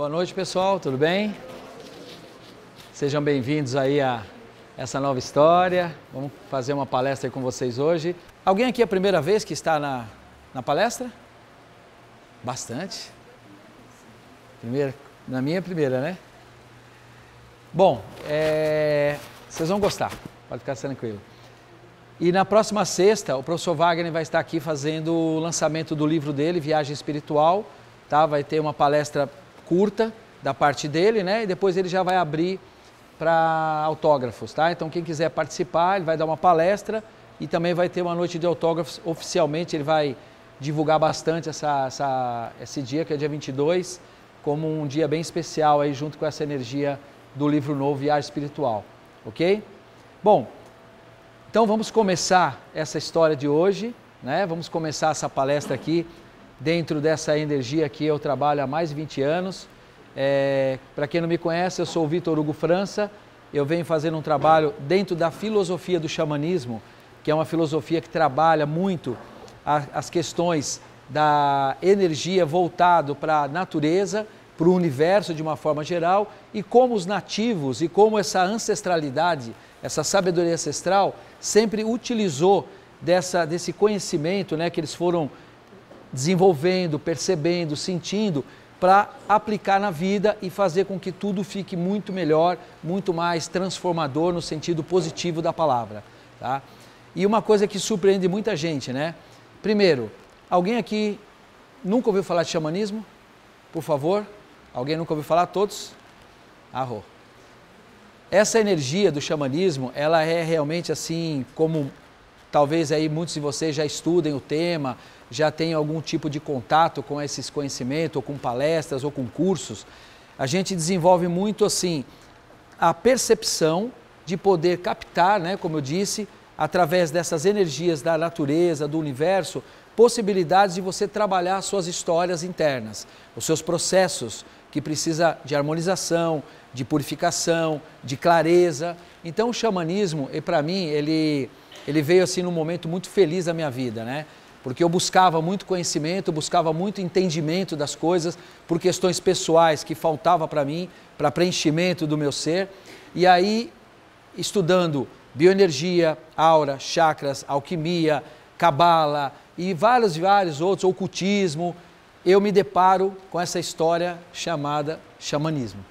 Boa noite, pessoal, tudo bem? Sejam bem-vindos aí a essa nova história. Vamos fazer uma palestra aí com vocês hoje. Alguém aqui é a primeira vez que está na palestra? Bastante. Primeira, na minha primeira, né? Bom, vocês vão gostar, pode ficar tranquilo. E na próxima sexta, o professor Wagner vai estar aqui fazendo o lançamento do livro dele, Viagem Espiritual, tá? Vai ter uma palestra curta da parte dele, né? E depois ele já vai abrir para autógrafos, tá? Então quem quiser participar, ele vai dar uma palestra e também vai ter uma noite de autógrafos oficialmente. Ele vai divulgar bastante esse dia, que é dia 22, como um dia bem especial aí, junto com essa energia do livro novo, Viagem Espiritual, ok? Bom, então vamos começar essa história de hoje, né? Vamos começar essa palestra aqui dentro dessa energia que eu trabalho há mais de 20 anos. Para quem não me conhece, eu sou o Vitor Hugo França. Eu venho fazendo um trabalho dentro da filosofia do xamanismo, que é uma filosofia que trabalha muito as questões da energia voltado para a natureza, para o universo de uma forma geral, e como os nativos e como essa ancestralidade, essa sabedoria ancestral sempre utilizou desse conhecimento, né, que eles foram desenvolvendo, percebendo, sentindo, para aplicar na vida e fazer com que tudo fique muito melhor, muito mais transformador no sentido positivo da palavra, tá? E uma coisa que surpreende muita gente, né? Primeiro, alguém aqui nunca ouviu falar de xamanismo? Por favor? Alguém nunca ouviu falar? Todos? Arro. Essa energia do xamanismo, ela é realmente assim, como talvez aí muitos de vocês já estudem o tema, já tenham algum tipo de contato com esses conhecimentos, ou com palestras, ou com cursos. A gente desenvolve muito assim, a percepção de poder captar, né, como eu disse, através dessas energias da natureza, do universo, possibilidades de você trabalhar suas histórias internas, os seus processos, que precisa de harmonização, de purificação, de clareza. Então o xamanismo, para mim, ele veio assim num momento muito feliz da minha vida, né? Porque eu buscava muito conhecimento, buscava muito entendimento das coisas, por questões pessoais que faltava para mim, para preenchimento do meu ser. E aí, estudando bioenergia, aura, chakras, alquimia, cabala e vários outros, ocultismo, eu me deparo com essa história chamada xamanismo.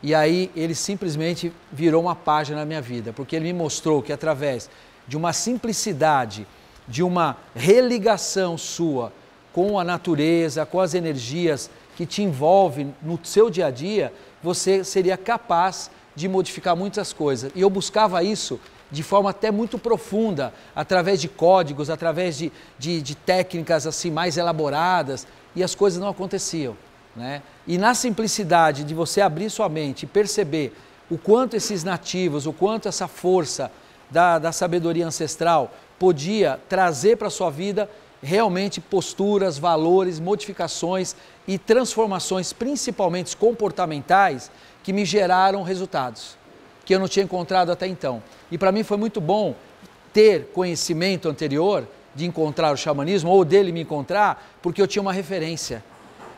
E aí ele simplesmente virou uma página na minha vida, porque ele me mostrou que através de uma simplicidade, de uma religação sua com a natureza, com as energias que te envolvem no seu dia a dia, você seria capaz de modificar muitas coisas. E eu buscava isso de forma até muito profunda, através de códigos, através de técnicas assim mais elaboradas, e as coisas não aconteciam, né? E na simplicidade de você abrir sua mente e perceber o quanto esses nativos, o quanto essa força da sabedoria ancestral podia trazer para a sua vida realmente posturas, valores, modificações e transformações, principalmente comportamentais, que me geraram resultados que eu não tinha encontrado até então. E para mim foi muito bom ter conhecimento anterior de encontrar o xamanismo, ou dele me encontrar, porque eu tinha uma referência.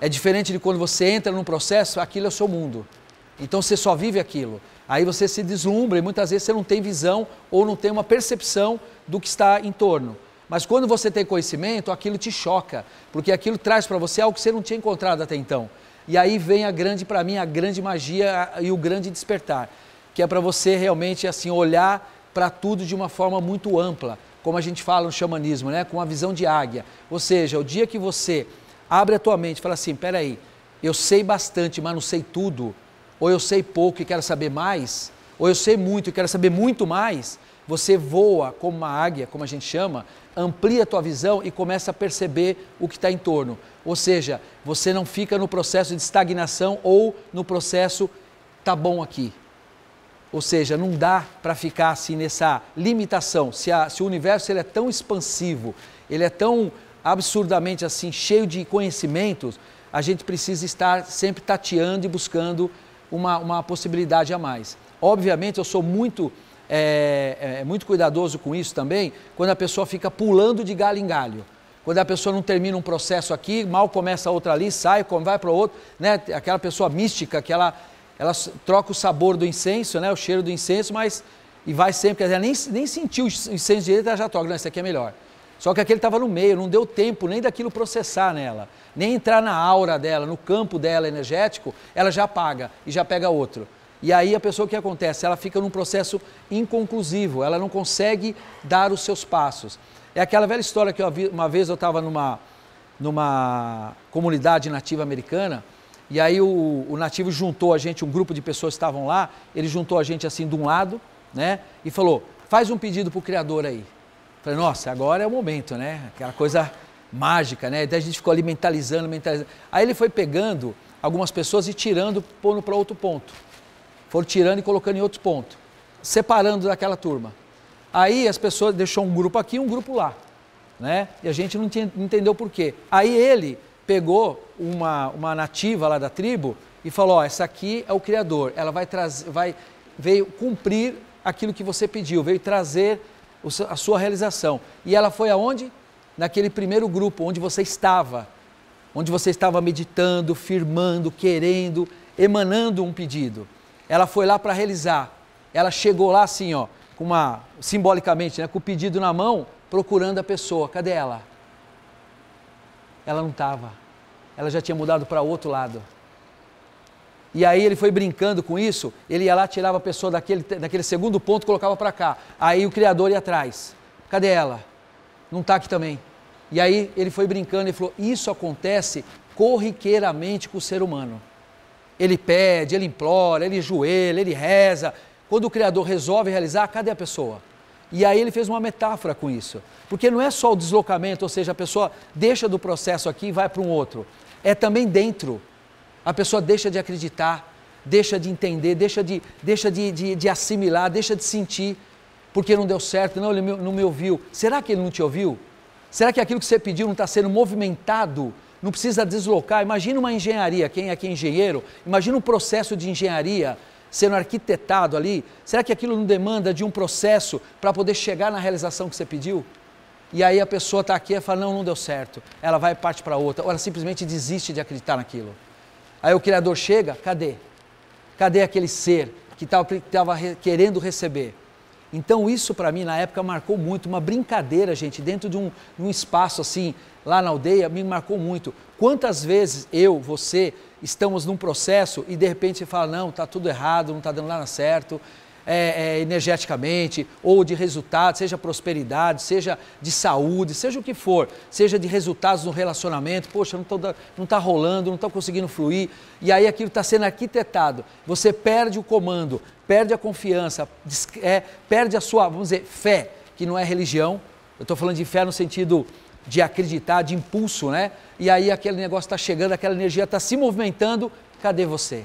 É diferente de quando você entra num processo, aquilo é o seu mundo. Então você só vive aquilo. Aí você se deslumbra e muitas vezes você não tem visão ou não tem uma percepção do que está em torno. Mas quando você tem conhecimento, aquilo te choca, porque aquilo traz para você algo que você não tinha encontrado até então. E aí vem para mim, a grande magia e o grande despertar, que é para você realmente assim olhar para tudo de uma forma muito ampla, como a gente fala no xamanismo, né? Com a visão de águia. Ou seja, o dia que você abre a tua mente e fala assim, peraí, eu sei bastante, mas não sei tudo, ou eu sei pouco e quero saber mais, ou eu sei muito e quero saber muito mais, você voa como uma águia, como a gente chama, amplia a tua visão e começa a perceber o que está em torno. Ou seja, você não fica no processo de estagnação ou no processo, tá bom aqui. Ou seja, não dá para ficar assim nessa limitação. Se o universo ele é tão expansivo, ele é tão absurdamente assim, cheio de conhecimentos, a gente precisa estar sempre tateando e buscando uma possibilidade a mais. Obviamente eu sou muito cuidadoso com isso também, quando a pessoa fica pulando de galho em galho. quando a pessoa não termina um processo aqui, mal começa outra ali, sai, vai para o outro, né? Aquela pessoa mística que ela troca o sabor do incenso, né? O cheiro do incenso, mas e vai sempre, quer dizer, nem sentiu o incenso direito, ela já toca, não, esse aqui é melhor. Só que aquele estava no meio, não deu tempo nem daquilo processar nela, nem entrar na aura dela, no campo dela energético, ela já apaga e já pega outro. E aí a pessoa, o que acontece? Ela fica num processo inconclusivo, ela não consegue dar os seus passos. É aquela velha história que uma vez eu estava numa comunidade nativa americana, e aí o nativo juntou a gente, um grupo de pessoas que estavam lá, ele juntou a gente assim de um lado, né, e falou, faz um pedido para o Criador aí. Falei, nossa, agora é o momento, né, aquela coisa mágica, né, daí a gente ficou ali mentalizando. Aí ele foi pegando algumas pessoas e tirando, pondo para outro ponto. Foram tirando e colocando em outro ponto, separando daquela turma. Aí as pessoas, deixou um grupo aqui e um grupo lá, né, e a gente não entendeu por quê. Aí ele pegou uma nativa lá da tribo e falou, ó, essa aqui é o Criador, ela veio cumprir aquilo que você pediu, veio trazer a sua realização. E ela foi aonde? Naquele primeiro grupo, onde você estava meditando, firmando, querendo, emanando um pedido. Ela foi lá para realizar, ela chegou lá assim, ó, simbolicamente, né, com o pedido na mão, procurando a pessoa, cadê ela? Ela não estava, ela já tinha mudado para o outro lado. E aí ele foi brincando com isso, ele ia lá, tirava a pessoa daquele segundo ponto e colocava para cá. Aí o Criador ia atrás, cadê ela? Não está aqui também. E aí ele foi brincando e falou, isso acontece corriqueiramente com o ser humano. Ele pede, ele implora, ele ajoelha, ele reza. Quando o Criador resolve realizar, cadê a pessoa? E aí ele fez uma metáfora com isso. Porque não é só o deslocamento, ou seja, a pessoa deixa do processo aqui e vai para um outro. É também dentro. A pessoa deixa de acreditar, deixa de entender, deixa de assimilar, deixa de sentir, porque não deu certo, não, ele não me ouviu. Será que ele não te ouviu? Será que aquilo que você pediu não está sendo movimentado? Não precisa deslocar? Imagina uma engenharia, quem aqui é engenheiro, imagina um processo de engenharia sendo arquitetado ali. Será que aquilo não demanda de um processo para poder chegar na realização que você pediu? E aí a pessoa está aqui e fala, não deu certo. Ela vai e parte para outra, ou ela simplesmente desiste de acreditar naquilo. Aí o Criador chega, cadê? Cadê aquele ser que estava querendo receber? Então isso para mim na época marcou muito, uma brincadeira, gente, dentro de um espaço assim, lá na aldeia, me marcou muito. Quantas vezes eu, você, estamos num processo e de repente você fala, não, está tudo errado, não está dando nada certo, energeticamente, ou de resultados, seja prosperidade, seja de saúde, seja o que for, seja de resultados no relacionamento, poxa, não está rolando, não está conseguindo fluir, e aí aquilo está sendo arquitetado, você perde o comando, perde a confiança, perde a sua, vamos dizer, fé, que não é religião, eu estou falando de fé no sentido de acreditar, de impulso, né? E aí aquele negócio está chegando, aquela energia está se movimentando, cadê você?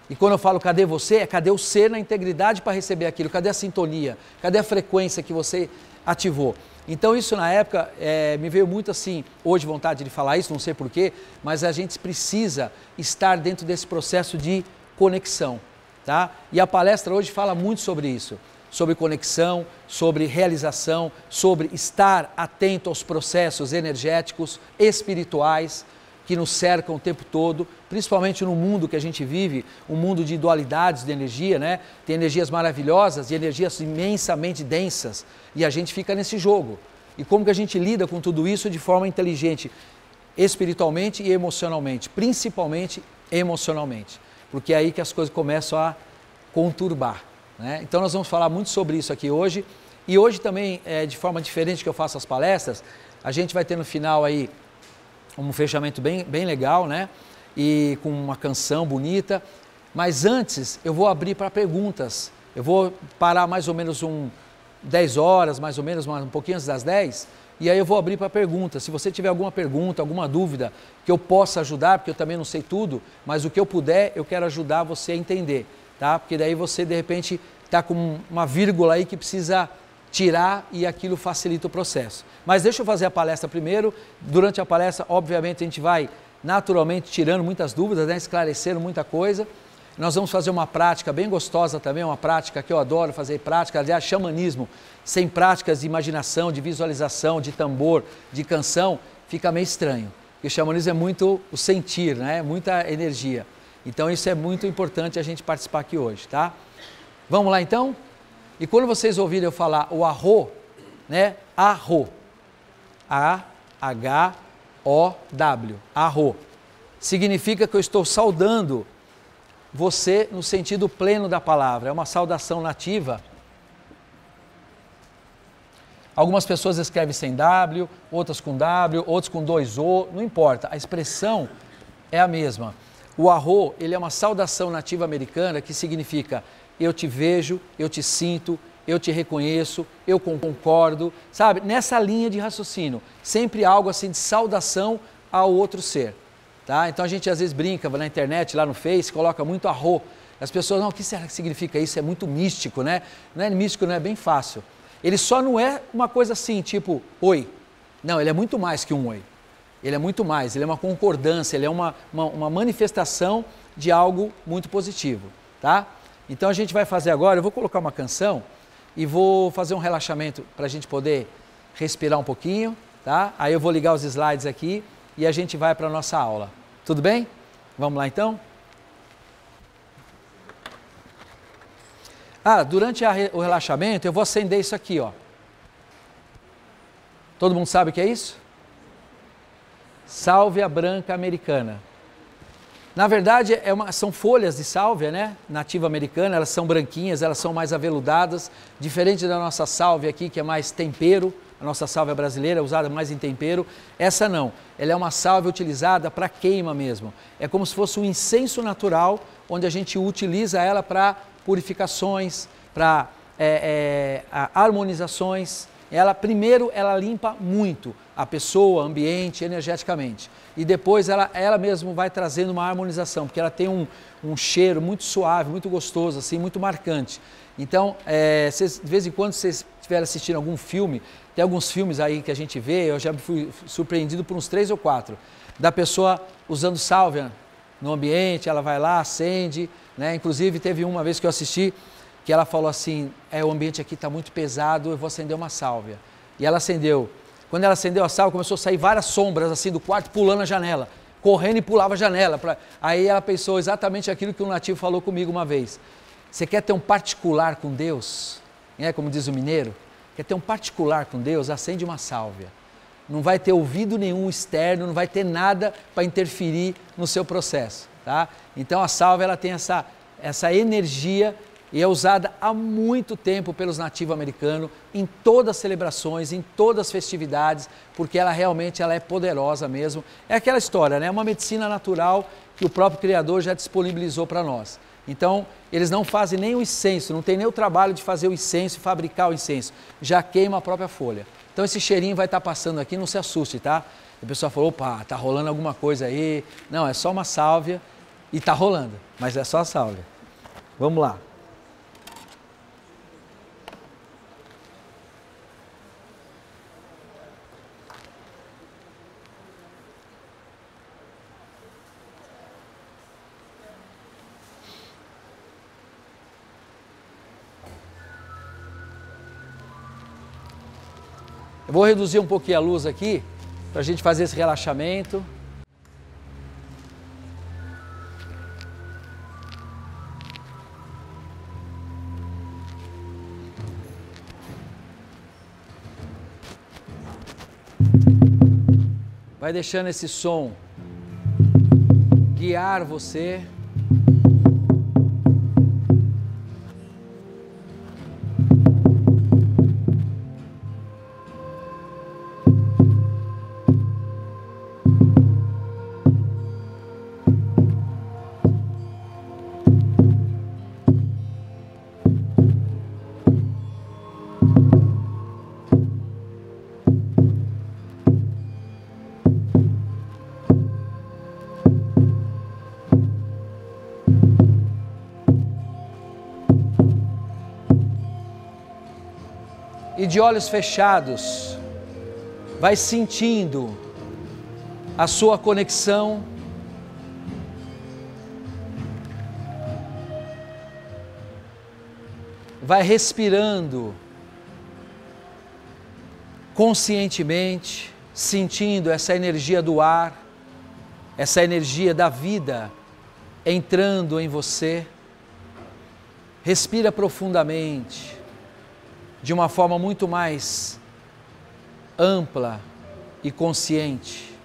E quando eu falo cadê você, cadê o ser na integridade para receber aquilo, cadê a sintonia, cadê a frequência que você ativou? Então isso na época me veio muito assim, hoje vontade de falar isso, não sei porquê, mas a gente precisa estar dentro desse processo de conexão, tá? E a palestra hoje fala muito sobre isso, sobre conexão, sobre realização, sobre estar atento aos processos energéticos, espirituais, que nos cercam o tempo todo, principalmente no mundo que a gente vive, um mundo de dualidades de energia, né? Tem energias maravilhosas e energias imensamente densas, e a gente fica nesse jogo. E como que a gente lida com tudo isso de forma inteligente, espiritualmente e emocionalmente, principalmente emocionalmente, porque é aí que as coisas começam a conturbar, né? Então nós vamos falar muito sobre isso aqui hoje, e hoje também, de forma diferente que eu faço as palestras, a gente vai ter no final aí um fechamento bem legal, né? E com uma canção bonita. Mas antes, eu vou abrir para perguntas. Eu vou parar mais ou menos 10 horas, mais ou menos, um pouquinho antes das 10. E aí eu vou abrir para perguntas. Se você tiver alguma pergunta, alguma dúvida, que eu possa ajudar, porque eu também não sei tudo, mas o que eu puder, eu quero ajudar você a entender, tá? Porque daí você, de repente, está com uma vírgula aí que precisa tirar e aquilo facilita o processo. Mas deixa eu fazer a palestra primeiro. Durante a palestra, obviamente, a gente vai naturalmente tirando muitas dúvidas, né? Esclarecendo muita coisa. Nós vamos fazer uma prática bem gostosa também, uma prática que eu adoro fazer prática, aliás, xamanismo, sem práticas de imaginação, de visualização, de tambor, de canção, fica meio estranho. Porque o xamanismo é muito o sentir, né? Muita energia. Então isso é muito importante a gente participar aqui hoje, tá? Vamos lá então? E quando vocês ouvirem eu falar o arro, né? Arro. A-H-O-W. Arro. Significa que eu estou saudando você no sentido pleno da palavra. É uma saudação nativa. Algumas pessoas escrevem sem W, outras com W, outros com 2 O, não importa, a expressão é a mesma. O arro, ele é uma saudação nativa americana que significa eu te vejo, eu te sinto, eu te reconheço, eu concordo, sabe? Nessa linha de raciocínio, sempre algo assim de saudação ao outro ser, tá? Então a gente às vezes brinca na internet, lá no Face, coloca muito arro. As pessoas, não, o que será que significa isso? É muito místico, né? Não é místico, não é bem fácil. Ele só não é uma coisa assim, tipo, oi. Não, ele é muito mais que um oi. Ele é muito mais, ele é uma concordância, ele é uma manifestação de algo muito positivo, tá? Então a gente vai fazer agora, eu vou colocar uma canção e vou fazer um relaxamento para a gente poder respirar um pouquinho, tá? Aí eu vou ligar os slides aqui e a gente vai para a nossa aula. Tudo bem? Vamos lá então? Durante o relaxamento eu vou acender isso aqui, ó. Todo mundo sabe o que é isso? Sálvia branca americana. Na verdade, são folhas de sálvia, né? Nativa americana, elas são branquinhas, elas são mais aveludadas, diferente da nossa sálvia aqui, que é mais tempero. A nossa sálvia brasileira é usada mais em tempero. Essa não, ela é uma sálvia utilizada para queima mesmo. É como se fosse um incenso natural, onde a gente utiliza ela para purificações, para harmonizações. Primeiro ela limpa muito a pessoa, o ambiente, energeticamente. E depois ela mesmo vai trazendo uma harmonização, porque ela tem um cheiro muito suave, muito gostoso, assim, muito marcante. Então, de vez em quando vocês estiverem assistindo algum filme, tem alguns filmes aí que a gente vê, eu já fui surpreendido por uns 3 ou 4, da pessoa usando sálvia no ambiente, ela vai lá, acende, né? Inclusive teve uma vez que eu assisti, que ela falou assim, o ambiente aqui está muito pesado, eu vou acender uma sálvia. E ela acendeu. Quando ela acendeu a sálvia, começou a sair várias sombras assim do quarto, pulando a janela, correndo e pulava a janela. Aí ela pensou exatamente aquilo que um nativo falou comigo uma vez. Você quer ter um particular com Deus? Como diz o mineiro? Quer ter um particular com Deus? Acende uma sálvia. Não vai ter ouvido nenhum externo, não vai ter nada para interferir no seu processo, tá? Então a sálvia ela tem essa energia e é usada há muito tempo pelos nativos americanos em todas as celebrações, em todas as festividades, porque ela realmente é poderosa mesmo. É aquela história, né? É uma medicina natural que o próprio Criador já disponibilizou para nós. Então, eles não fazem nem o incenso, não tem nem o trabalho de fazer o incenso e fabricar o incenso, já queima a própria folha. Então esse cheirinho vai estar passando aqui, não se assuste, tá? A pessoa falou, opa, tá rolando alguma coisa aí. Não, é só uma sálvia e tá rolando, mas é só a sálvia. Vamos lá. Eu vou reduzir um pouquinho a luz aqui, para a gente fazer esse relaxamento. Vai deixando esse som guiar você. E de olhos fechados, vai sentindo a sua conexão vai respirando conscientemente, sentindo essa energia do ar, essa energia da vida entrando em você. Respira profundamente, de uma forma muito mais ampla e consciente.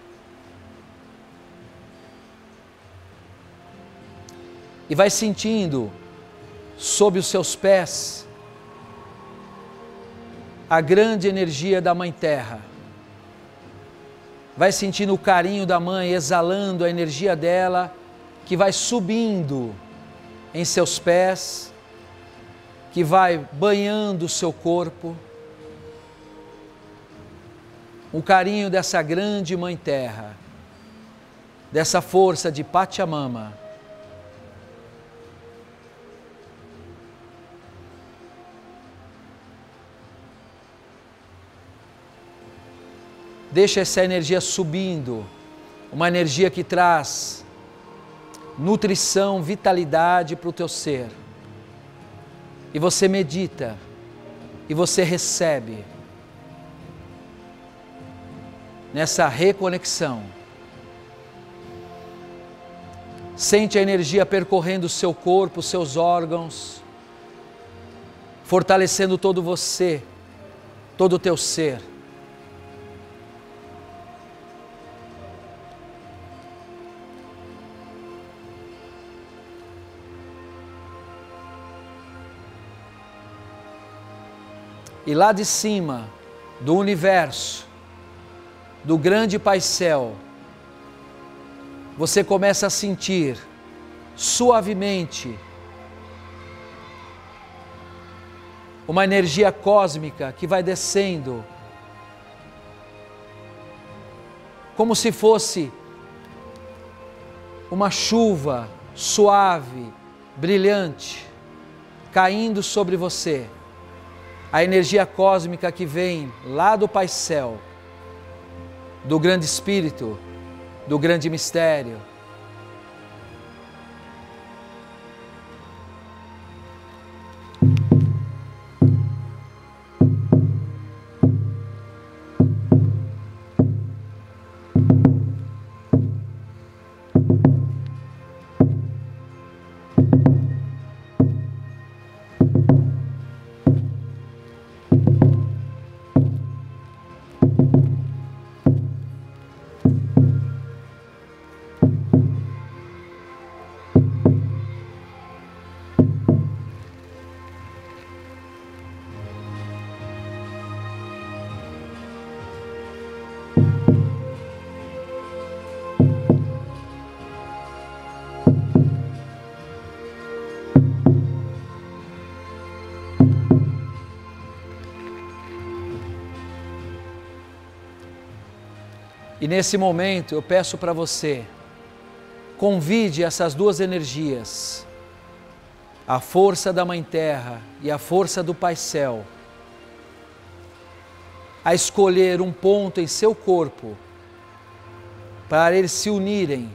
E vai sentindo sob os seus pés a grande energia da Mãe Terra. Vai sentindo o carinho da Mãe, exalando a energia dela, que vai subindo em seus pés, que vai banhando o seu corpo. O carinho dessa grande Mãe Terra, dessa força de Pachamama. Deixa essa energia subindo, uma energia que traz nutrição, vitalidade para o teu ser. E você medita, e você recebe nessa reconexão. Sente a energia percorrendo o seu corpo, os seus órgãos, fortalecendo todo você, todo o teu ser. E lá de cima do universo, do grande Pai Céu, você começa a sentir suavemente uma energia cósmica que vai descendo, como se fosse uma chuva suave, brilhante, caindo sobre você. A energia cósmica que vem lá do Pai Céu, do grande Espírito, do grande mistério. E nesse momento eu peço para você, convide essas duas energias, a força da Mãe Terra e a força do Pai Céu, a escolher um ponto em seu corpo para eles se unirem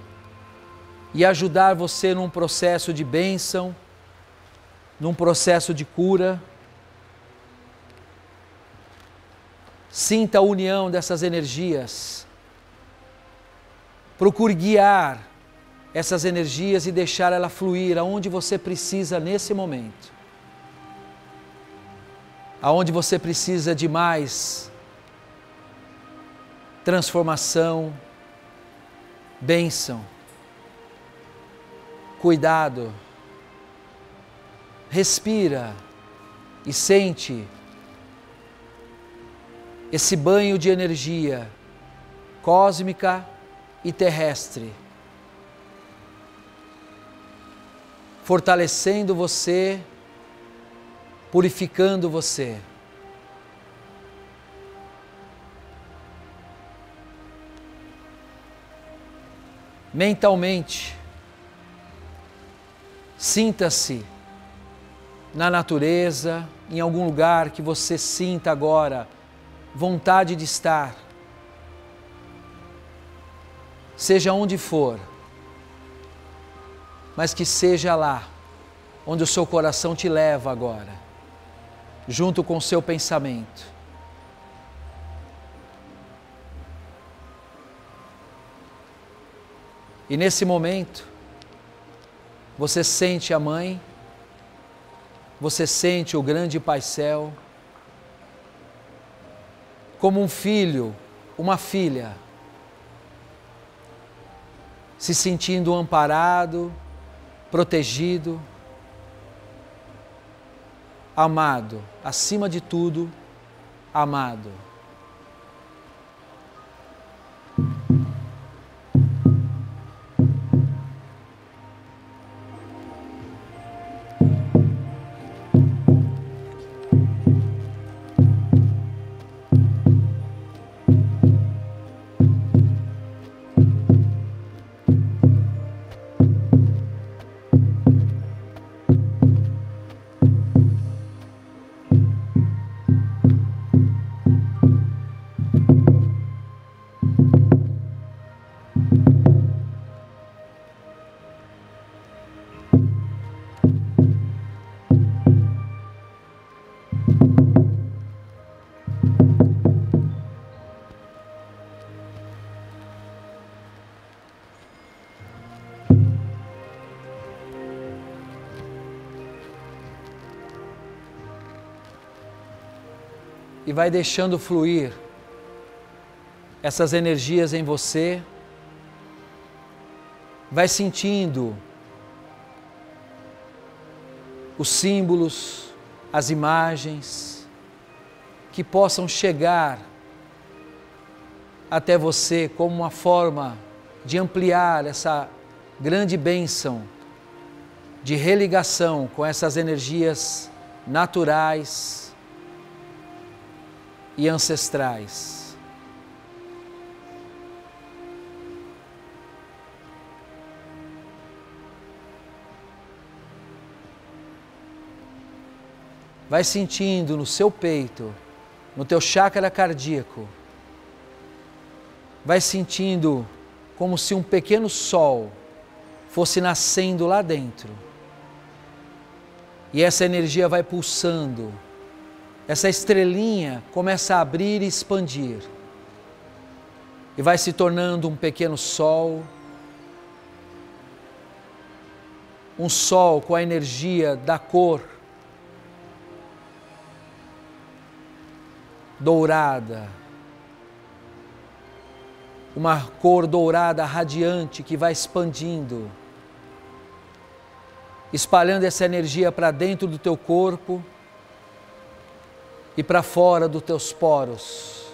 e ajudar você num processo de bênção, num processo de cura. Sinta a união dessas energias. Procure guiar essas energias e deixar ela fluir aonde você precisa nesse momento. Aonde você precisa de mais transformação, bênção, cuidado. Respira e sente esse banho de energia cósmica e terrestre, fortalecendo você, purificando você. Mentalmente, sinta-se na natureza, em algum lugar que você sinta agora vontade de estar. Seja onde for, mas que seja lá onde o seu coração te leva agora. junto com o seu pensamento. E nesse momento, você sente a Mãe, você sente o grande Pai Céu, como um filho, uma filha, se sentindo amparado, protegido, amado, acima de tudo, amado. E vai deixando fluir essas energias em você, vai sentindo os símbolos, as imagens que possam chegar até você como uma forma de ampliar essa grande bênção de religação com essas energias naturais e ancestrais. Vai sentindo no seu peito, no teu chakra cardíaco, vai sentindo como se um pequeno sol fosse nascendo lá dentro. E essa energia vai pulsando. Essa estrelinha começa a abrir e expandir. E vai se tornando um pequeno sol. Um sol com a energia da cor dourada. Uma cor dourada radiante que vai expandindo. Espalhando essa energia para dentro do teu corpo e para fora dos teus poros.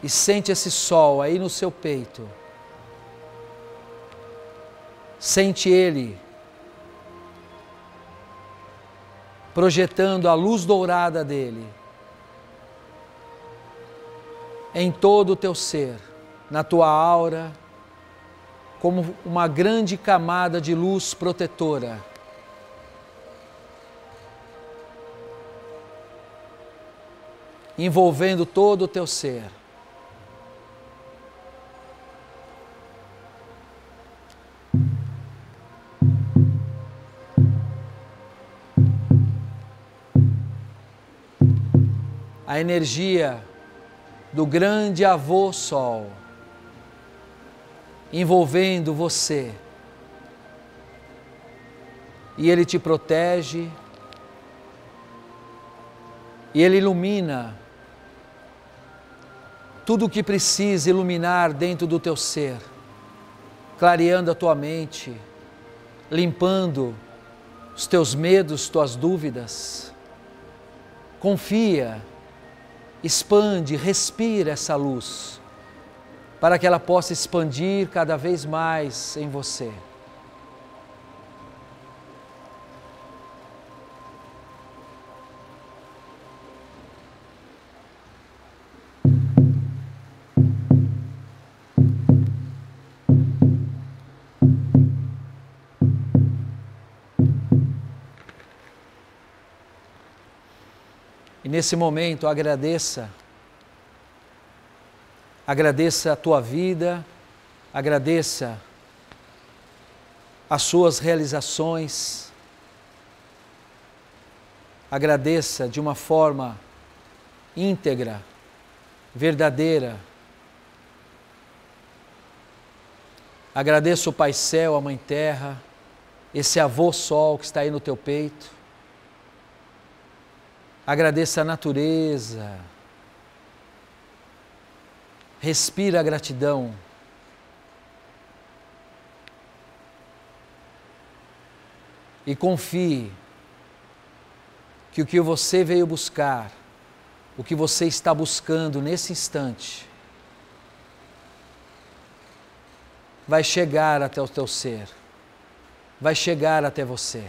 E sente esse sol aí no seu peito. Sente ele projetando a luz dourada dele em todo o teu ser, na tua aura, como uma grande camada de luz protetora. Envolvendo todo o teu ser. A energia do grande avô Sol, envolvendo você, e ele te protege, e ele ilumina tudo o que precisa iluminar dentro do teu ser, clareando a tua mente, limpando os teus medos, tuas dúvidas. Confia, expande, respira essa luz, para que ela possa expandir cada vez mais em você. E nesse momento agradeça a tua vida, agradeça as suas realizações. Agradeça de uma forma íntegra, verdadeira. Agradeça o Pai Céu, a Mãe Terra, esse avô Sol que está aí no teu peito. Agradeça a natureza. Respira a gratidão. E confie que o que você veio buscar, o que você está buscando nesse instante, vai chegar até o teu ser, vai chegar até você.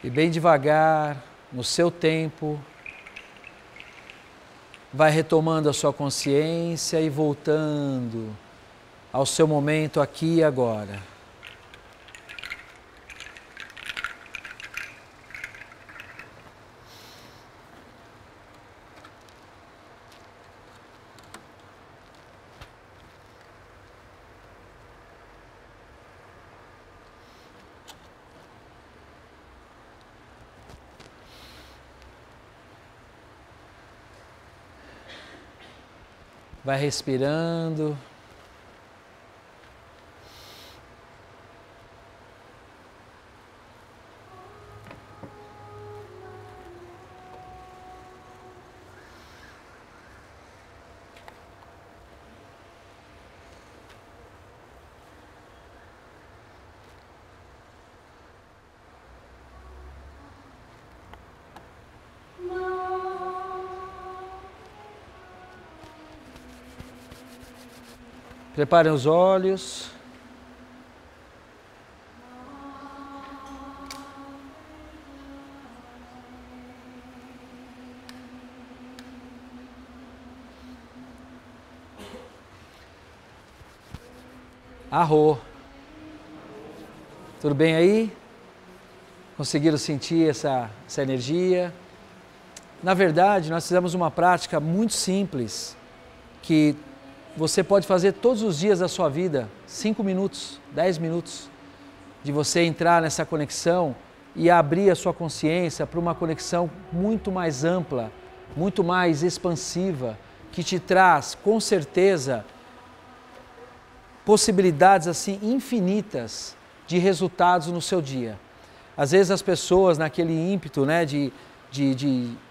E bem devagar, no seu tempo, vai retomando a sua consciência e voltando ao seu momento aqui e agora. Vai respirando. Preparem os olhos. Arro. Tudo bem aí? Conseguiram sentir essa energia? Na verdade, nós fizemos uma prática muito simples que você pode fazer todos os dias da sua vida, 5 minutos, 10 minutos, de você entrar nessa conexão e abrir a sua consciência para uma conexão muito mais ampla, muito mais expansiva, que te traz, com certeza, possibilidades assim infinitas de resultados no seu dia. Às vezes as pessoas, naquele ímpeto, né, de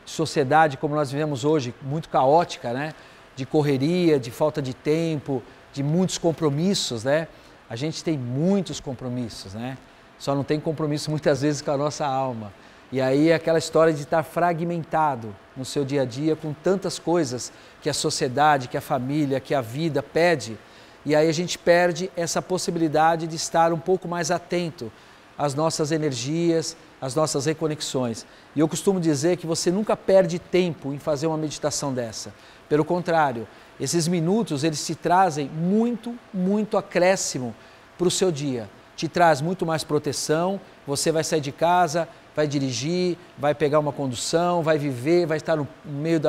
sociedade como nós vivemos hoje, muito caótica, né? De correria, de falta de tempo, de muitos compromissos, né? A gente tem muitos compromissos, né? só não tem compromisso muitas vezes com a nossa alma. E aí é aquela história de estar fragmentado no seu dia a dia com tantas coisas que a sociedade, que a família, que a vida pede. E aí a gente perde essa possibilidade de estar um pouco mais atento às nossas energias, às nossas reconexões. E eu costumo dizer que você nunca perde tempo em fazer uma meditação dessa. Pelo contrário, esses minutos eles te trazem muito acréscimo para o seu dia. Te traz muito mais proteção, você vai sair de casa, vai dirigir, vai pegar uma condução, vai viver, vai estar no meio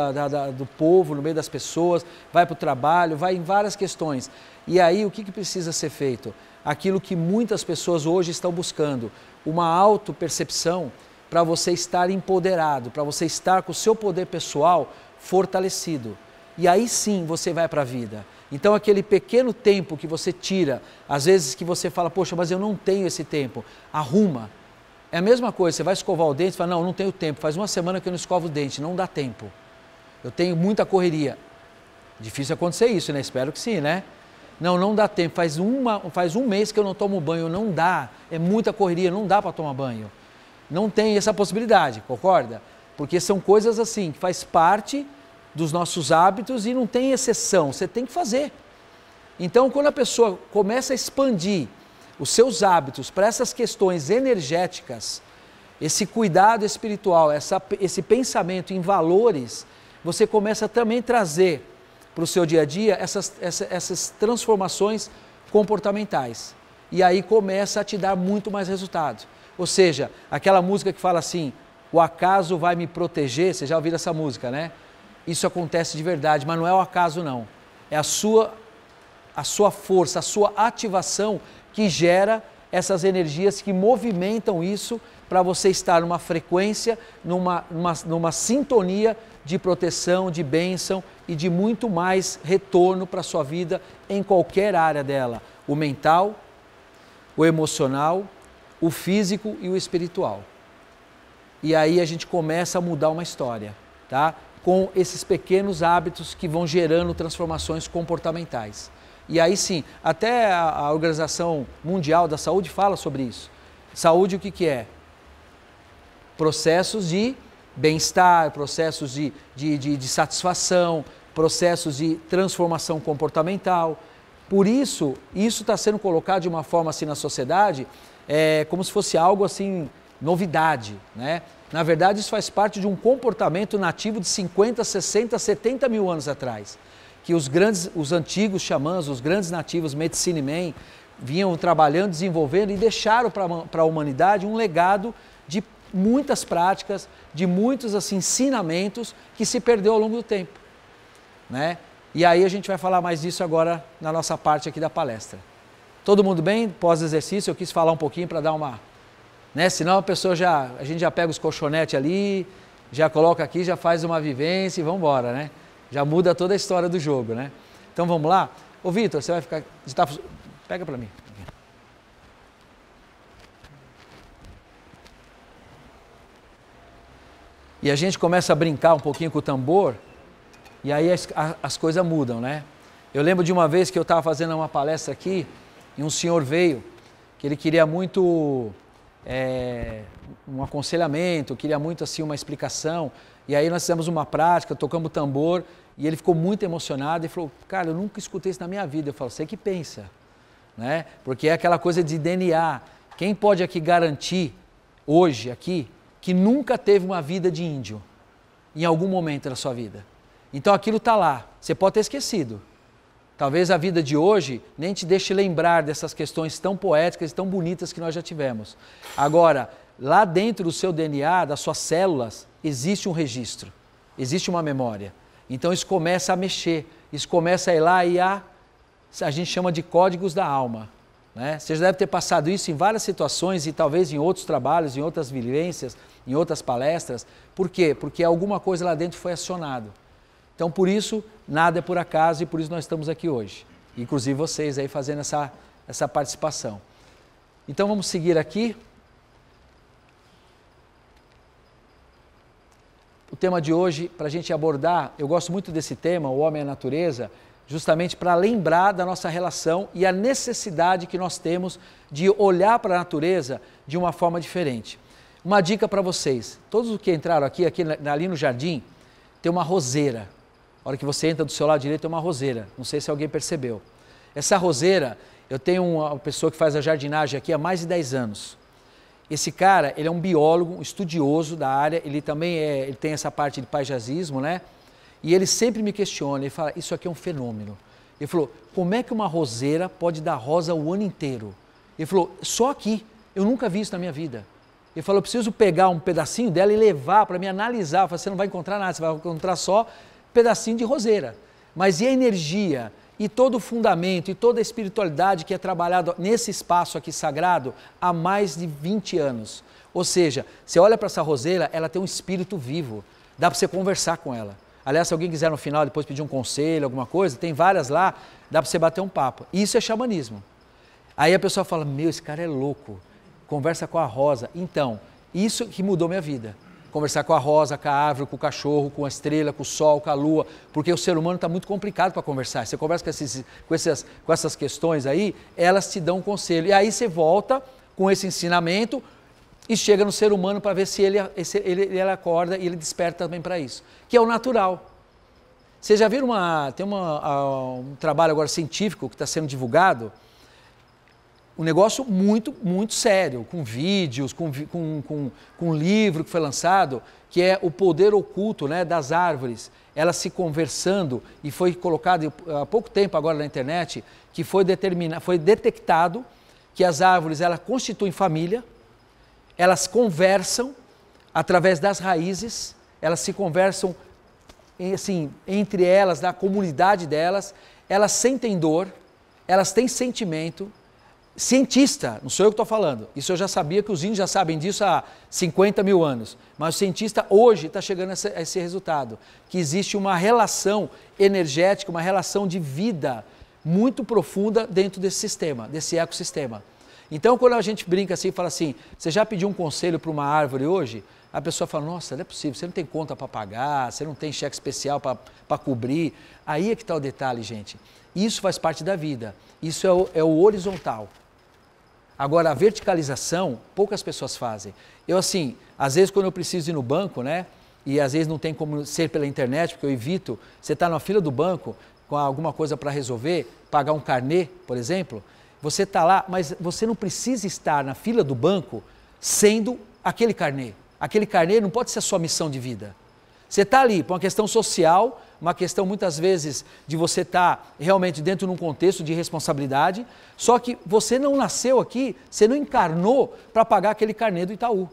do povo, no meio das pessoas, vai para o trabalho, vai em várias questões. E aí o que precisa ser feito? Aquilo que muitas pessoas hoje estão buscando, uma autopercepção para você estar empoderado, para você estar com o seu poder pessoal fortalecido. E aí sim você vai para a vida. Então aquele pequeno tempo que você tira, às vezes que você fala, poxa, mas eu não tenho esse tempo, arruma. É a mesma coisa, você vai escovar o dente e fala, não tenho tempo, faz uma semana que eu não escovo o dente, não dá tempo. Eu tenho muita correria. Difícil acontecer isso, né? Espero que sim, né? Não dá tempo, faz um mês que eu não tomo banho, não dá, é muita correria, não dá para tomar banho. Não tem essa possibilidade, concorda? Porque são coisas assim, que faz parte dos nossos hábitos e não tem exceção, você tem que fazer. Então, quando a pessoa começa a expandir os seus hábitos para essas questões energéticas, esse cuidado espiritual, esse pensamento em valores, você começa também a trazer para o seu dia a dia essas transformações comportamentais. E aí começa a te dar muito mais resultado. Ou seja, aquela música que fala assim, o acaso vai me proteger, você já ouviu essa música, né? Isso acontece de verdade, mas não é o acaso não. É a sua força, a sua ativação que gera essas energias que movimentam isso para você estar numa frequência, numa sintonia de proteção, de bênção e de muito mais retorno para a sua vida em qualquer área dela. O mental, o emocional, o físico e o espiritual. E aí a gente começa a mudar uma história, tá? Com esses pequenos hábitos que vão gerando transformações comportamentais. E aí sim, até a Organização Mundial da Saúde fala sobre isso. Saúde o que é? Processos de bem-estar, processos de satisfação, processos de transformação comportamental. Por isso está sendo colocado de uma forma assim na sociedade, como se fosse algo assim, novidade, né? Na verdade, isso faz parte de um comportamento nativo de 50, 60, 70 mil anos atrás. Que os antigos xamãs, os grandes nativos, Medicine Man, vinham trabalhando, desenvolvendo e deixaram para a humanidade um legado de muitas práticas, de muitos assim, ensinamentos que se perdeu ao longo do tempo, né? E aí a gente vai falar mais disso agora na nossa parte aqui da palestra. Todo mundo bem? Pós-exercício, eu quis falar um pouquinho para dar uma... né? Senão a gente já pega os colchonetes ali, já coloca aqui, já faz uma vivência e vamos embora, né? Já muda toda a história do jogo, né? Então vamos lá? Ô Vitor, você vai ficar... Pega para mim. E a gente começa a brincar um pouquinho com o tambor, e aí as coisas mudam, né? Eu lembro de uma vez que eu estava fazendo uma palestra aqui, e um senhor veio, que ele queria muito um aconselhamento, queria muito assim uma explicação, e aí nós fizemos uma prática, tocamos tambor, e ele ficou muito emocionado e falou, cara, eu nunca escutei isso na minha vida. Eu falo, você que pensa, né? Porque é aquela coisa de DNA. Quem pode aqui garantir, hoje aqui, que nunca teve uma vida de índio, em algum momento da sua vida? Então aquilo está lá, você pode ter esquecido. Talvez a vida de hoje nem te deixe lembrar dessas questões tão poéticas e tão bonitas que nós já tivemos. Agora, lá dentro do seu DNA, das suas células, existe um registro, existe uma memória. Então isso começa a mexer, isso começa a ir lá e a gente chama de códigos da alma, né? Você já deve ter passado isso em várias situações e talvez em outros trabalhos, em outras vivências, em outras palestras. Por quê? Porque alguma coisa lá dentro foi acionado. Então por isso, nada é por acaso e por isso nós estamos aqui hoje. Inclusive vocês aí fazendo essa participação. Então vamos seguir aqui. O tema de hoje, para a gente abordar, eu gosto muito desse tema, o homem e a natureza, justamente para lembrar da nossa relação e a necessidade que nós temos de olhar para a natureza de uma forma diferente. Uma dica para vocês, todos os que entraram aqui ali no jardim, tem uma roseira. A hora que você entra do seu lado direito tem uma roseira, não sei se alguém percebeu. Essa roseira, eu tenho uma pessoa que faz a jardinagem aqui há mais de 10 anos. Esse cara, ele é um biólogo, um estudioso da área, ele também ele tem essa parte de paisagismo, né? E ele sempre me questiona, ele fala, isso aqui é um fenômeno. Ele falou, como é que uma roseira pode dar rosa o ano inteiro? Ele falou, só aqui, eu nunca vi isso na minha vida. Ele falou, eu preciso pegar um pedacinho dela e levar para me analisar. Eu falei, você não vai encontrar nada, você vai encontrar só pedacinho de roseira. Mas e a energia, e todo o fundamento, e toda a espiritualidade que é trabalhado nesse espaço aqui sagrado há mais de 20 anos. Ou seja, você olha para essa roseira, ela tem um espírito vivo, dá para você conversar com ela. Aliás, se alguém quiser no final depois pedir um conselho, alguma coisa, tem várias lá, dá para você bater um papo. Isso é xamanismo. Aí a pessoa fala, meu, esse cara é louco, conversa com a rosa. Então, isso que mudou minha vida. Conversar com a rosa, com a árvore, com o cachorro, com a estrela, com o sol, com a lua, porque o ser humano está muito complicado para conversar. Você conversa com essas questões aí, elas te dão um conselho. E aí você volta com esse ensinamento e chega no ser humano para ver se ele acorda e ele desperta também para isso, que é o natural. Vocês já viram tem um trabalho agora científico que está sendo divulgado, um negócio muito, muito sério, com vídeos, com um livro que foi lançado, que é o poder oculto, né, das árvores, elas se conversando, e foi colocado há pouco tempo agora na internet, que foi detectado que as árvores elas constituem família, elas conversam através das raízes, elas se conversam assim, entre elas, na comunidade delas, elas sentem dor, elas têm sentimento. Cientista, não sou eu que estou falando, isso eu já sabia que os índios já sabem disso há 50 mil anos, mas o cientista hoje está chegando a esse resultado, que existe uma relação energética, uma relação de vida muito profunda dentro desse sistema, desse ecossistema. Então quando a gente brinca assim e fala assim, você já pediu um conselho para uma árvore hoje? A pessoa fala, nossa, não é possível, você não tem conta para pagar, você não tem cheque especial para cobrir. Aí é que está o detalhe, gente. Isso faz parte da vida, isso é o horizontal. Agora, a verticalização, poucas pessoas fazem. Eu assim, às vezes quando eu preciso ir no banco, né, e às vezes não tem como ser pela internet, porque eu evito, você está na fila do banco com alguma coisa para resolver, pagar um carnê, por exemplo, você está lá, mas você não precisa estar na fila do banco sendo aquele carnê. Aquele carnê não pode ser a sua missão de vida. Você está ali por uma questão social, uma questão muitas vezes de você estar realmente dentro de um contexto de responsabilidade, só que você não nasceu aqui, você não encarnou para pagar aquele carnê do Itaú.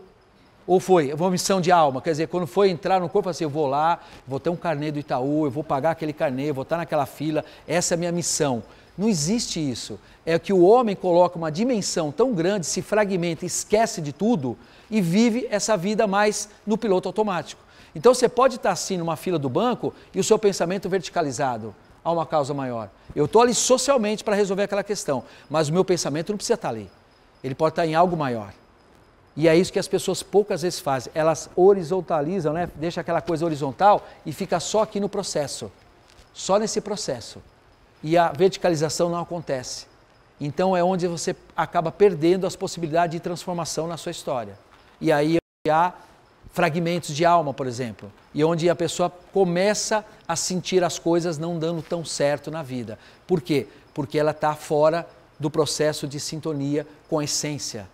Ou foi uma missão de alma, quer dizer, quando foi entrar no corpo, assim, eu vou lá, vou ter um carnê do Itaú, eu vou pagar aquele carnê, vou estar naquela fila, essa é a minha missão. Não existe isso. É que o homem coloca uma dimensão tão grande, se fragmenta, esquece de tudo e vive essa vida mais no piloto automático. Então você pode estar assim numa fila do banco e o seu pensamento verticalizado a uma causa maior. Eu estou ali socialmente para resolver aquela questão, mas o meu pensamento não precisa estar ali. Ele pode estar em algo maior. E é isso que as pessoas poucas vezes fazem. Elas horizontalizam, né? Deixa aquela coisa horizontal e fica só aqui no processo. Só nesse processo. E a verticalização não acontece. Então é onde você acaba perdendo as possibilidades de transformação na sua história. E aí há fragmentos de alma, por exemplo, e onde a pessoa começa a sentir as coisas não dando tão certo na vida. Por quê? Porque ela está fora do processo de sintonia com a essência.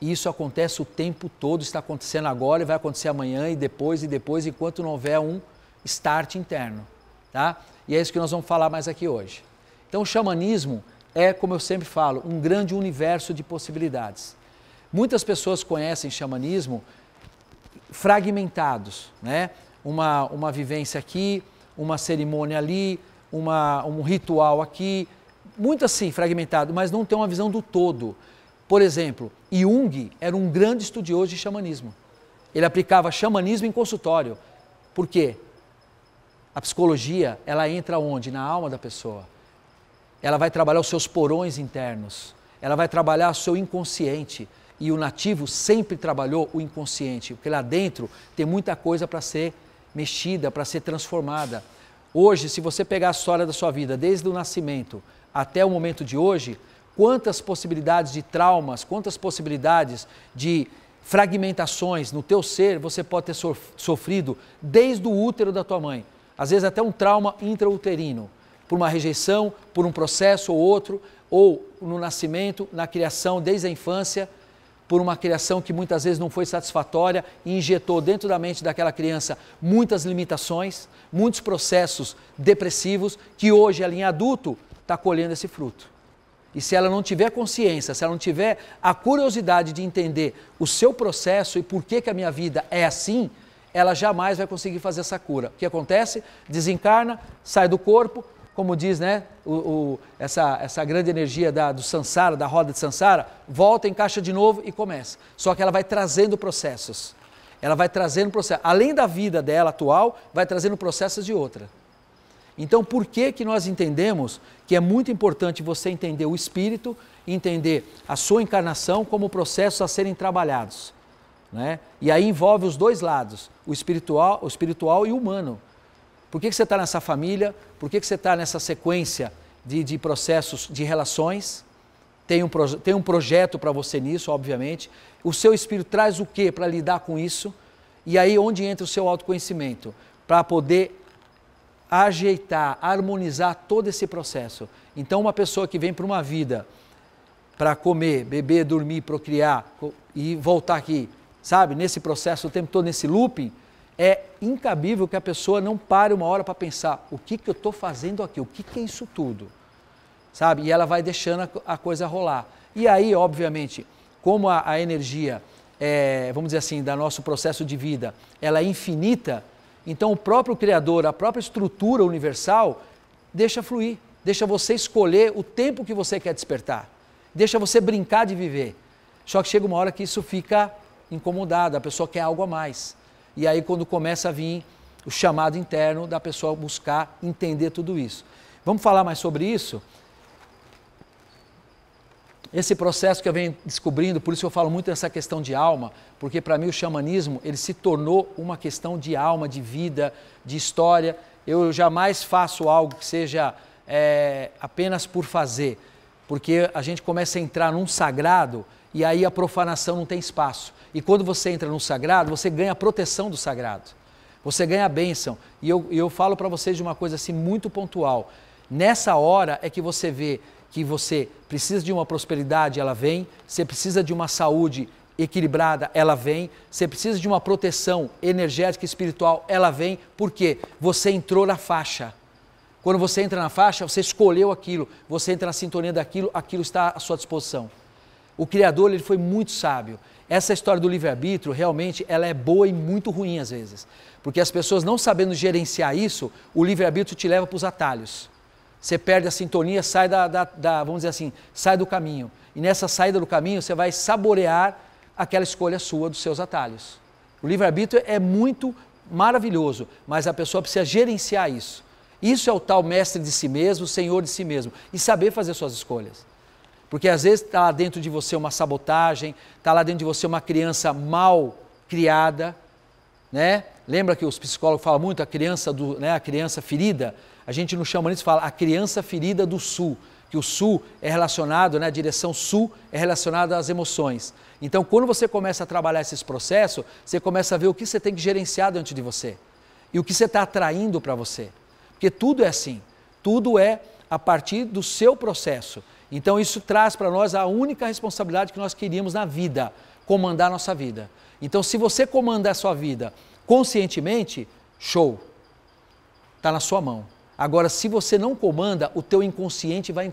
E isso acontece o tempo todo, está acontecendo agora e vai acontecer amanhã e depois, enquanto não houver um start interno. Tá? E é isso que nós vamos falar mais aqui hoje. Então o xamanismo é, como eu sempre falo, um grande universo de possibilidades. Muitas pessoas conhecem xamanismo fragmentados, né? Uma vivência aqui, uma cerimônia ali, um ritual aqui, muito assim, fragmentado, mas não tem uma visão do todo. Por exemplo, Jung era um grande estudioso de xamanismo. Ele aplicava xamanismo em consultório. Por quê? A psicologia, ela entra onde? Na alma da pessoa. Ela vai trabalhar os seus porões internos, ela vai trabalhar o seu inconsciente. E o nativo sempre trabalhou o inconsciente, porque lá dentro tem muita coisa para ser mexida, para ser transformada. Hoje, se você pegar a história da sua vida, desde o nascimento até o momento de hoje, quantas possibilidades de traumas, quantas possibilidades de fragmentações no teu ser você pode ter sofrido desde o útero da tua mãe. Às vezes até um trauma intrauterino, por uma rejeição, por um processo ou outro, ou no nascimento, na criação, desde a infância, por uma criação que muitas vezes não foi satisfatória e injetou dentro da mente daquela criança muitas limitações, muitos processos depressivos, que hoje ela em adulto está colhendo esse fruto. E se ela não tiver consciência, se ela não tiver a curiosidade de entender o seu processo e por que a minha vida é assim, ela jamais vai conseguir fazer essa cura. O que acontece? Desencarna, sai do corpo, como diz, né, essa grande energia do Sansara, da roda de Sansara, volta, encaixa de novo e começa. Só que ela vai trazendo processos. Ela vai trazendo processos. Além da vida dela atual, vai trazendo processos de outra. Então, por que nós entendemos que é muito importante você entender o espírito, entender a sua encarnação como processos a serem trabalhados, né? E aí envolve os dois lados, o espiritual e o humano. Por que você está nessa família? Por que você está nessa sequência de processos de relações? Tem um projeto para você nisso, obviamente. O seu espírito traz o que para lidar com isso? E aí onde entra o seu autoconhecimento? Para poder ajeitar, harmonizar todo esse processo. Então uma pessoa que vem para uma vida para comer, beber, dormir, procriar e voltar aqui, sabe, nesse processo o tempo todo, nesse looping, é incabível que a pessoa não pare uma hora para pensar, o que eu estou fazendo aqui, o que é isso tudo, sabe? E ela vai deixando a coisa rolar. E aí, obviamente, como a energia, vamos dizer assim, do nosso processo de vida, ela é infinita, então o próprio Criador, a própria estrutura universal, deixa fluir, deixa você escolher o tempo que você quer despertar, deixa você brincar de viver. Só que chega uma hora que isso fica incomodado, a pessoa quer algo a mais. E aí quando começa a vir o chamado interno da pessoa buscar entender tudo isso. Vamos falar mais sobre isso? Esse processo que eu venho descobrindo, por isso eu falo muito dessa questão de alma, porque para mim o xamanismo, ele se tornou uma questão de alma, de vida, de história. Eu jamais faço algo que seja apenas por fazer, porque a gente começa a entrar num sagrado e aí a profanação não tem espaço. E quando você entra no sagrado, você ganha a proteção do sagrado, você ganha a bênção. E eu falo para vocês de uma coisa assim muito pontual. Nessa hora é que você vê que você precisa de uma prosperidade, ela vem, você precisa de uma saúde equilibrada, ela vem, você precisa de uma proteção energética e espiritual, ela vem, porque você entrou na faixa. Quando você entra na faixa, você escolheu aquilo, você entra na sintonia daquilo, aquilo está à sua disposição. O Criador, ele foi muito sábio. Essa história do livre-arbítrio, realmente, ela é boa e muito ruim às vezes, porque as pessoas não sabendo gerenciar isso, o livre-arbítrio te leva para os atalhos. Você perde a sintonia, sai vamos dizer assim, sai do caminho. E nessa saída do caminho, você vai saborear aquela escolha sua dos seus atalhos. O livre-arbítrio é muito maravilhoso, mas a pessoa precisa gerenciar isso. Isso é o tal mestre de si mesmo, senhor de si mesmo, e saber fazer suas escolhas. Porque às vezes está lá dentro de você uma sabotagem, está lá dentro de você uma criança mal criada, né? Lembra que os psicólogos falam muito a criança ferida? A gente no xamanismo fala a criança ferida do sul, que o sul é relacionado, né, a direção sul é relacionada às emoções. Então, quando você começa a trabalhar esses processos, você começa a ver o que você tem que gerenciar dentro de você e o que você está atraindo para você. Porque tudo é assim, tudo é a partir do seu processo. Então, isso traz para nós a única responsabilidade que nós queríamos na vida, comandar a nossa vida. Então, se você comanda a sua vida conscientemente, show, está na sua mão. Agora, se você não comanda, o teu inconsciente vai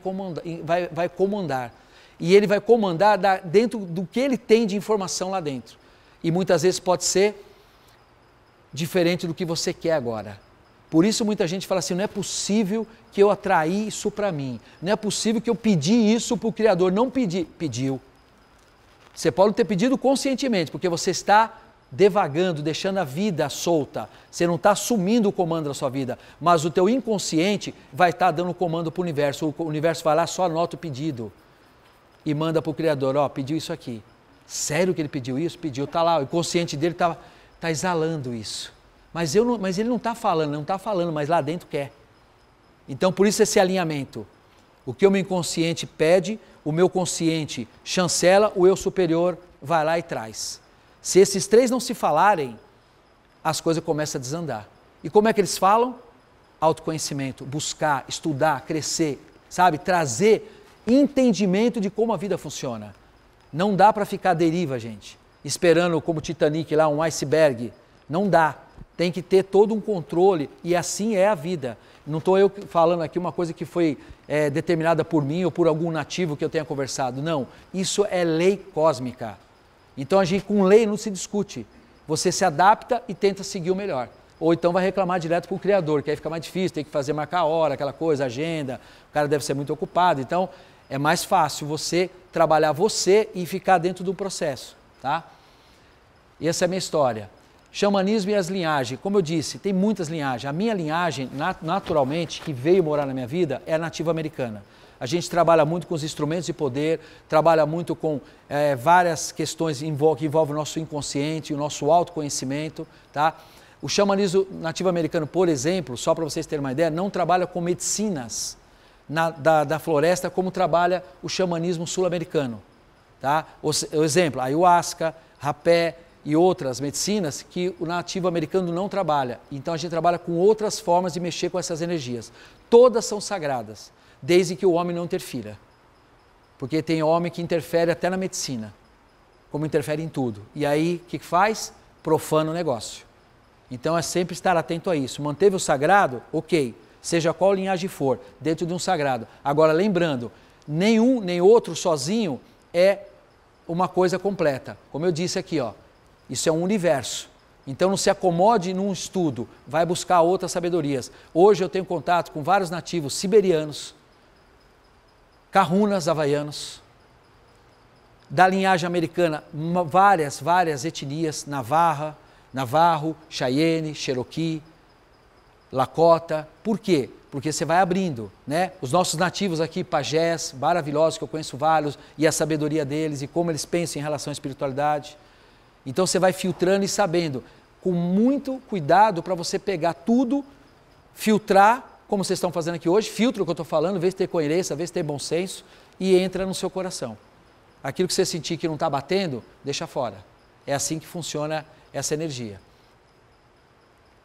comandar. E ele vai comandar dentro do que ele tem de informação lá dentro. E muitas vezes pode ser diferente do que você quer agora. Por isso muita gente fala assim, não é possível que eu atraí isso para mim. Não é possível que eu pedi isso para o Criador. Não pediu. Você pode ter pedido conscientemente, porque você está devagando, deixando a vida solta, você não está assumindo o comando da sua vida, mas o teu inconsciente vai estar dando o comando para o universo vai lá, só anota o pedido e manda para o Criador, ó, pediu isso aqui. Sério que ele pediu isso? Pediu, está lá, o inconsciente dele está exalando isso. Mas ele não está falando, mas lá dentro quer. Então, por isso esse alinhamento. O que o meu inconsciente pede, o meu consciente chancela, o eu superior vai lá e traz. Se esses três não se falarem, as coisas começam a desandar. E como é que eles falam? Autoconhecimento, buscar, estudar, crescer, sabe? Trazer entendimento de como a vida funciona. Não dá para ficar à deriva, gente, esperando como Titanic lá, um iceberg. Não dá. Tem que ter todo um controle e assim é a vida. Não estou eu falando aqui uma coisa que foi determinada por mim ou por algum nativo que eu tenha conversado. Não, isso é lei cósmica. Então a gente com lei não se discute. Você se adapta e tenta seguir o melhor. Ou então vai reclamar direto para o Criador, que aí fica mais difícil, tem que marcar a hora, aquela coisa, agenda, o cara deve ser muito ocupado. Então é mais fácil você trabalhar você e ficar dentro do processo, tá? E essa é a minha história. Xamanismo e as linhagens, como eu disse, tem muitas linhagens. A minha linhagem, naturalmente, que veio morar na minha vida, é a nativa americana. A gente trabalha muito com os instrumentos de poder, trabalha muito com várias questões que envolvem o nosso inconsciente, o nosso autoconhecimento, tá? O xamanismo nativo americano, por exemplo, só para vocês terem uma ideia, não trabalha com medicinas da floresta como trabalha o xamanismo sul-americano, tá? O exemplo, ayahuasca, rapé, e outras medicinas que o nativo americano não trabalha. Então a gente trabalha com outras formas de mexer com essas energias. Todas são sagradas, desde que o homem não interfira. Porque tem homem que interfere até na medicina, como interfere em tudo. E aí, o que faz? Profana o negócio. Então é sempre estar atento a isso. Manteve o sagrado? Ok. Seja qual linhagem for, dentro de um sagrado. Agora, lembrando, nenhum nem outro sozinho é uma coisa completa. Como eu disse aqui, ó. Isso é um universo. Então não se acomode num estudo, vai buscar outras sabedorias. Hoje eu tenho contato com vários nativos siberianos, kahunas havaianos, da linhagem americana, várias etnias, Navarro, Cheyenne, Cherokee, Lakota. Por quê? Porque você vai abrindo, né? Os nossos nativos aqui, pajés, maravilhosos, que eu conheço vários, e a sabedoria deles e como eles pensam em relação à espiritualidade. Então você vai filtrando e sabendo, com muito cuidado para você pegar tudo, filtrar, como vocês estão fazendo aqui hoje, filtra o que eu estou falando, vê se tem coerência, vê se tem bom senso e entra no seu coração. Aquilo que você sentir que não está batendo, deixa fora. É assim que funciona essa energia.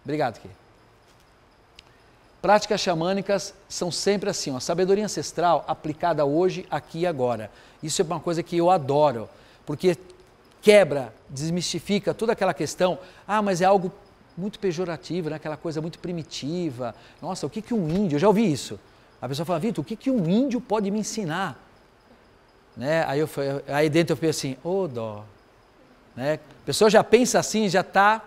Obrigado, Ki. Práticas xamânicas são sempre assim, ó, sabedoria ancestral aplicada hoje, aqui e agora. Isso é uma coisa que eu adoro, porque quebra, desmistifica toda aquela questão, mas é algo muito pejorativo, né? Aquela coisa muito primitiva. Nossa, o que um índio, eu já ouvi isso. A pessoa fala, Vitor, o que um índio pode me ensinar? Né? Aí dentro eu pensei assim, dó. Né? A pessoa já pensa assim, já está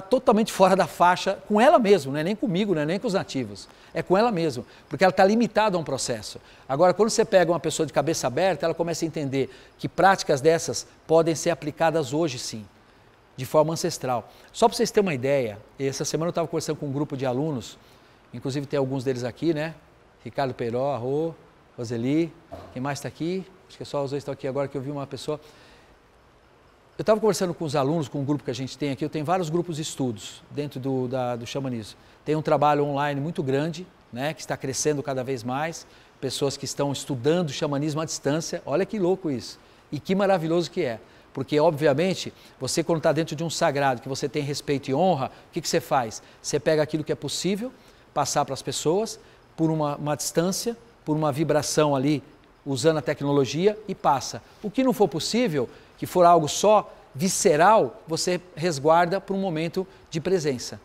totalmente fora da faixa com ela mesma, não é nem comigo, não é nem com os nativos, é com ela mesma, porque ela está limitada a um processo. Agora, quando você pega uma pessoa de cabeça aberta, ela começa a entender que práticas dessas podem ser aplicadas hoje sim, de forma ancestral. Só para vocês terem uma ideia, essa semana eu estava conversando com um grupo de alunos, inclusive tem alguns deles aqui, né? Ricardo Peiró, Rô, Roseli, quem mais está aqui? Acho que só os dois estão aqui agora que eu vi uma pessoa. Eu estava conversando com os alunos, com um grupo que a gente tem aqui, eu tenho vários grupos de estudos dentro do xamanismo. Tem um trabalho online muito grande, né, que está crescendo cada vez mais, pessoas que estão estudando xamanismo à distância, olha que louco isso, e que maravilhoso que é. Porque, obviamente, você quando está dentro de um sagrado, que você tem respeito e honra, o que você faz? Você pega aquilo que é possível, passar para as pessoas, por uma distância, por uma vibração ali, usando a tecnologia, e passa. O que não for possível, que for algo só visceral, você resguarda para um momento de presença.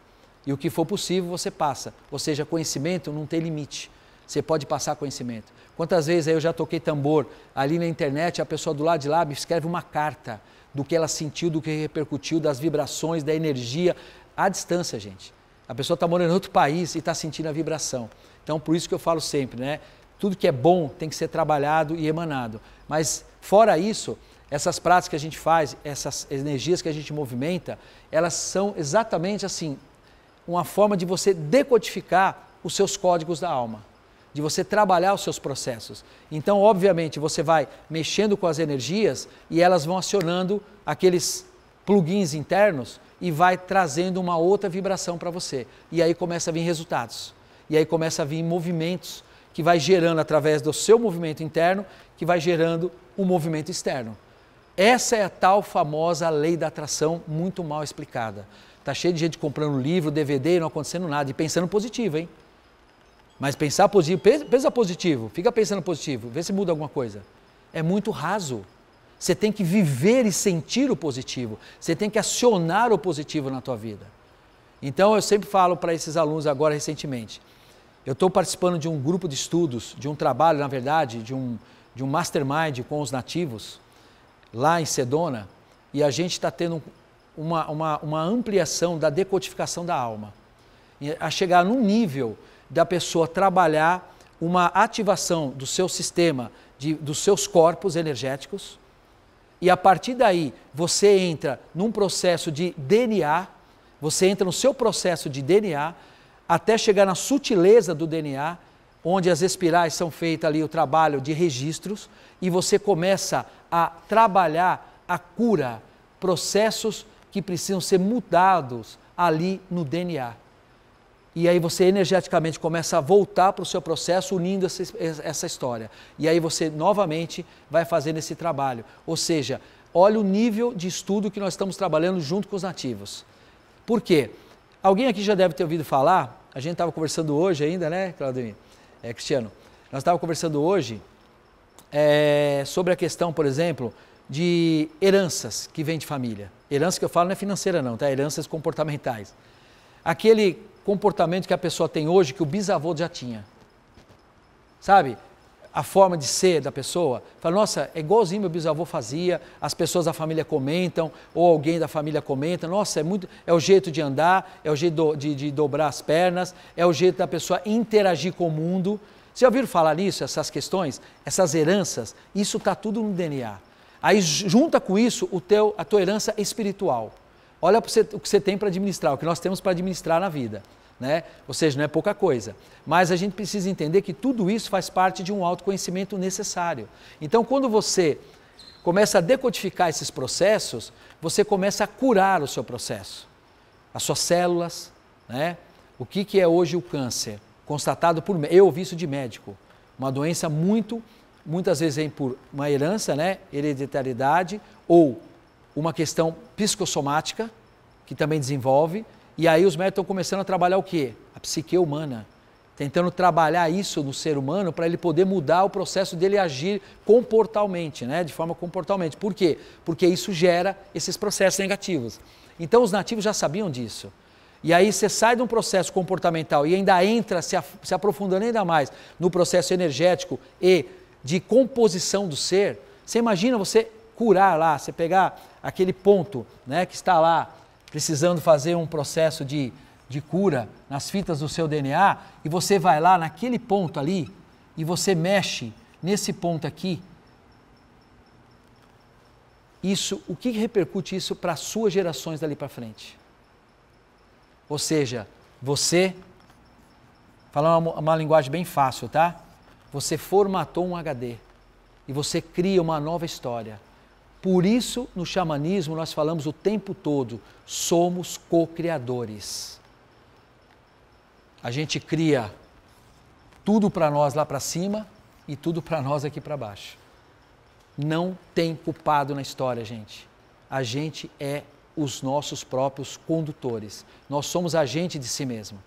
E o que for possível, você passa. Ou seja, conhecimento não tem limite. Você pode passar conhecimento. Quantas vezes eu já toquei tambor ali na internet, a pessoa do lado de lá me escreve uma carta do que ela sentiu, do que repercutiu, das vibrações, da energia, à distância, gente. A pessoa está morando em outro país e está sentindo a vibração. Então, por isso que eu falo sempre, né? Tudo que é bom tem que ser trabalhado e emanado. Mas, fora isso, essas práticas que a gente faz, essas energias que a gente movimenta, elas são exatamente assim, uma forma de você decodificar os seus códigos da alma, de você trabalhar os seus processos. Então, obviamente, você vai mexendo com as energias e elas vão acionando aqueles plugins internos e vai trazendo uma outra vibração para você. E aí começa a vir resultados. E aí começa a vir movimentos que vai gerando através do seu movimento interno, que vai gerando um movimento externo. Essa é a tal famosa lei da atração, muito mal explicada. Está cheio de gente comprando livro, DVD e não acontecendo nada, e pensando positivo, hein? Mas pensar positivo, pensa positivo, fica pensando positivo, vê se muda alguma coisa. É muito raso. Você tem que viver e sentir o positivo, você tem que acionar o positivo na tua vida. Então eu sempre falo para esses alunos agora recentemente, eu estou participando de um grupo de estudos, de um trabalho, na verdade, de um mastermind com os nativos, lá em Sedona, e a gente está tendo uma ampliação da decodificação da alma, a chegar num nível da pessoa trabalhar uma ativação do seu sistema, dos seus corpos energéticos, e a partir daí você entra num processo de DNA, você entra no seu processo de DNA, até chegar na sutileza do DNA, onde as espirais são feitas ali o trabalho de registros, e você começa a trabalhar a cura, processos que precisam ser mudados ali no DNA. E aí você energeticamente começa a voltar para o seu processo unindo essa história. E aí você novamente vai fazendo esse trabalho. Ou seja, olha o nível de estudo que nós estamos trabalhando junto com os nativos. Por quê? Alguém aqui já deve ter ouvido falar, a gente estava conversando hoje ainda, né, Claudemir? Cristiano, nós estávamos conversando hoje sobre a questão, por exemplo, de heranças que vêm de família. Herança que eu falo não é financeira não, tá? Heranças comportamentais. Aquele comportamento que a pessoa tem hoje que o bisavô já tinha. Sabe? A forma de ser da pessoa. Fala, nossa, é igualzinho meu bisavô fazia, as pessoas da família comentam, ou alguém da família comenta, nossa, é o jeito de andar, é o jeito de dobrar as pernas, é o jeito da pessoa interagir com o mundo. Vocês já ouviram falar nisso, essas questões, essas heranças? Isso está tudo no DNA. Aí junta com isso a tua herança espiritual. Olha o que você tem para administrar, o que nós temos para administrar na vida, né? Ou seja, não é pouca coisa. Mas a gente precisa entender que tudo isso faz parte de um autoconhecimento necessário. Então, quando você começa a decodificar esses processos, você começa a curar o seu processo, as suas células, né? O que é hoje o câncer? Constatado por... Eu ouvi isso de médico. Uma doença muitas vezes vem por uma herança, né? Hereditariedade ou uma questão psicossomática, que também desenvolve, e aí os médicos estão começando a trabalhar o quê? A psique humana, tentando trabalhar isso no ser humano para ele poder mudar o processo dele agir comportalmente, né? De forma comportalmente. Por quê? Porque isso gera esses processos negativos. Então os nativos já sabiam disso. E aí você sai de um processo comportamental e ainda entra se aprofundando ainda mais no processo energético e de composição do ser. Você imagina você curar lá, você pegar aquele ponto, né, que está lá precisando fazer um processo de cura nas fitas do seu DNA e você vai lá naquele ponto ali e você mexe nesse ponto aqui. Isso, o que repercute isso para as suas gerações dali para frente? Ou seja, você, falando uma linguagem bem fácil, tá? Você formatou um HD e você cria uma nova história. Por isso, no xamanismo, nós falamos o tempo todo, somos co-criadores. A gente cria tudo para nós lá para cima e tudo para nós aqui para baixo. Não tem culpado na história, gente. A gente é os nossos próprios condutores. Nós somos agente de si mesmo.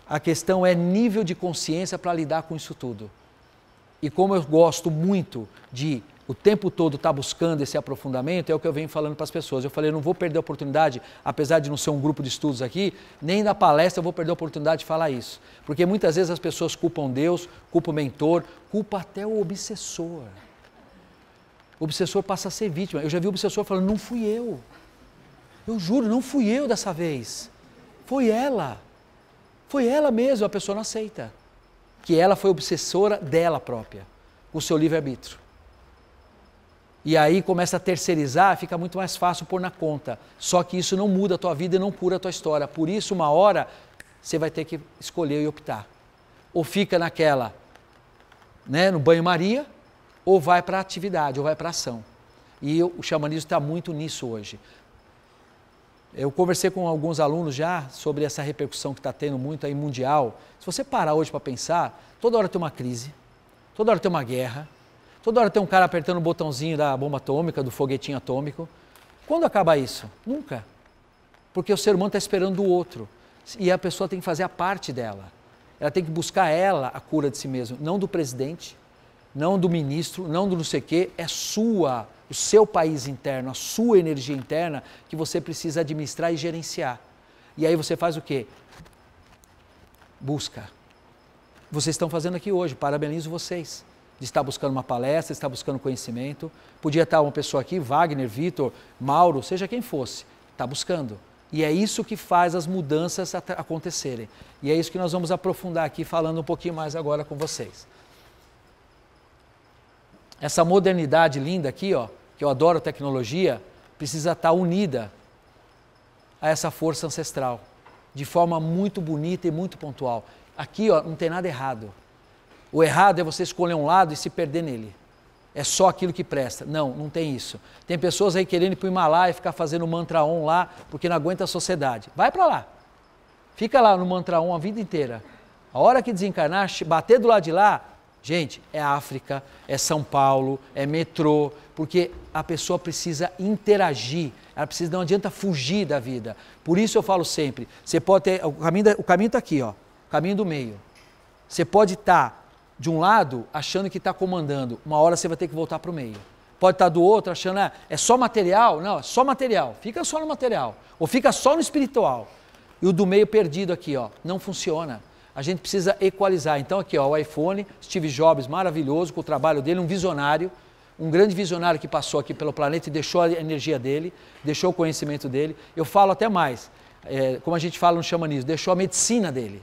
A questão é nível de consciência para lidar com isso tudo. E como eu gosto muito de o tempo todo estar buscando esse aprofundamento, é o que eu venho falando para as pessoas. Eu falei, eu não vou perder a oportunidade, apesar de não ser um grupo de estudos aqui, nem na palestra eu vou perder a oportunidade de falar isso. Porque muitas vezes as pessoas culpam Deus, culpam o mentor, culpam até o obsessor. O obsessor passa a ser vítima. Eu já vi o obsessor falando, não fui eu. Eu juro, não fui eu dessa vez. Foi ela. Foi ela mesmo, a pessoa não aceita. Que ela foi obsessora dela própria, o seu livre-arbítrio. E aí começa a terceirizar, fica muito mais fácil pôr na conta. Só que isso não muda a tua vida e não cura a tua história. Por isso, uma hora, você vai ter que escolher e optar. Ou fica naquela, né, no banho-maria, ou vai para a atividade, ou vai para a ação. E o xamanismo está muito nisso hoje. Eu conversei com alguns alunos já sobre essa repercussão que está tendo muito aí mundial. Se você parar hoje para pensar, toda hora tem uma crise, toda hora tem uma guerra, toda hora tem um cara apertando o botãozinho da bomba atômica, do foguetinho atômico. Quando acaba isso? Nunca. Porque o ser humano está esperando do outro. E a pessoa tem que fazer a parte dela. Ela tem que buscar a cura de si mesma, não do presidente, não do ministro, não do não sei o quê, é sua, o seu país interno, a sua energia interna que você precisa administrar e gerenciar. E aí você faz o quê? Busca. Vocês estão fazendo aqui hoje, parabenizo vocês. De estar buscando uma palestra, de estar buscando conhecimento. Podia estar uma pessoa aqui, Wagner, Vitor, Mauro, seja quem fosse, está buscando. E é isso que faz as mudanças acontecerem. E é isso que nós vamos aprofundar aqui, falando um pouquinho mais agora com vocês. Essa modernidade linda aqui, ó, que eu adoro tecnologia, precisa estar unida a essa força ancestral, de forma muito bonita e muito pontual. Aqui, ó, não tem nada errado. O errado é você escolher um lado e se perder nele. É só aquilo que presta. Não, não tem isso. Tem pessoas aí querendo ir para o Himalaia e ficar fazendo mantra Om lá, porque não aguenta a sociedade. Vai para lá. Fica lá no mantra Om a vida inteira. A hora que desencarnar, bater do lado de lá, gente, é África, é São Paulo, é metrô, porque a pessoa precisa interagir, ela precisa, não adianta fugir da vida. Por isso eu falo sempre, você pode ter, o caminho está aqui, ó, o caminho do meio. Você pode estar de um lado achando que está comandando, uma hora você vai ter que voltar para o meio. Pode estar do outro achando, é só material, não, é só material, fica só no material, ou fica só no espiritual. E o do meio perdido aqui, ó, não funciona. A gente precisa equalizar. Então aqui, ó, o iPhone, Steve Jobs, maravilhoso, com o trabalho dele, um visionário, um grande visionário que passou aqui pelo planeta e deixou a energia dele, deixou o conhecimento dele. Eu falo até mais, como a gente fala no xamanismo, deixou a medicina dele,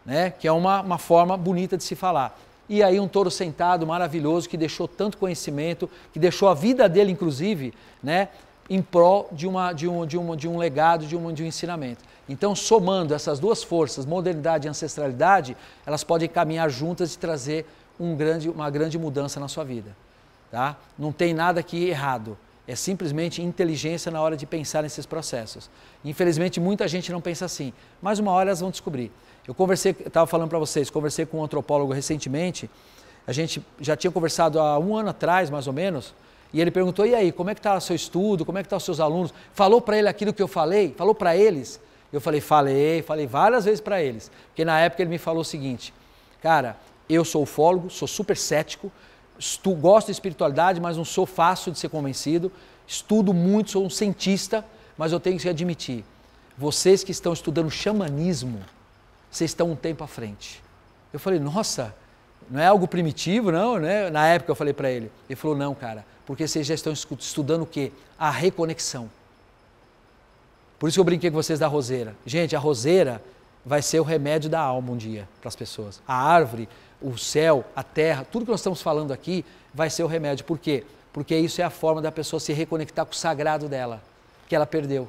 né? Que é uma forma bonita de se falar. E aí um touro sentado, maravilhoso, que deixou tanto conhecimento, que deixou a vida dele, inclusive, né? Em prol de um legado, de um ensinamento. Então, somando essas duas forças, modernidade e ancestralidade, elas podem caminhar juntas e trazer uma grande mudança na sua vida. Tá? Não tem nada aqui errado, é simplesmente inteligência na hora de pensar nesses processos. Infelizmente, muita gente não pensa assim, mas uma hora elas vão descobrir. Eu estava falando para vocês, conversei com um antropólogo recentemente, a gente já tinha conversado há 1 ano atrás, mais ou menos, e ele perguntou, e aí, como é que está o seu estudo, como é que estão os seus alunos? Falou para ele aquilo que eu falei? Falou para eles? Eu falei várias vezes para eles, porque na época ele me falou o seguinte, cara, eu sou ufólogo, sou super cético, gosto de espiritualidade, mas não sou fácil de ser convencido, estudo muito, sou um cientista, mas eu tenho que admitir, vocês que estão estudando xamanismo, vocês estão um tempo à frente. Eu falei, nossa, não é algo primitivo, não, né? Na época eu falei para ele. Ele falou, não, cara, porque vocês já estão estudando o quê? A reconexão. Por isso que eu brinquei com vocês da roseira. Gente, a roseira vai ser o remédio da alma um dia para as pessoas. A árvore, o céu, a terra, tudo que nós estamos falando aqui vai ser o remédio. Por quê? Porque isso é a forma da pessoa se reconectar com o sagrado dela, que ela perdeu.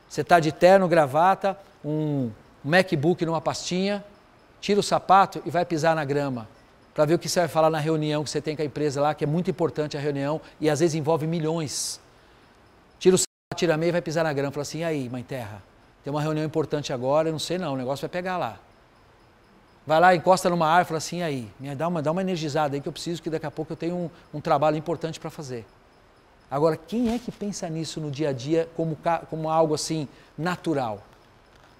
Você está de terno, gravata, um MacBook numa pastinha, tira o sapato e vai pisar na grama, para ver o que você vai falar na reunião que você tem com a empresa lá, que é muito importante a reunião e às vezes envolve milhões. Tira o sapato, tira a meia e vai pisar na grama, fala assim, e aí, mãe terra, tem uma reunião importante agora, eu não sei não, o negócio vai pegar lá. Vai lá, encosta numa árvore, fala assim, e aí, dá uma energizada aí que eu preciso, que daqui a pouco eu tenho um trabalho importante para fazer. Agora, quem é que pensa nisso no dia a dia como algo assim natural?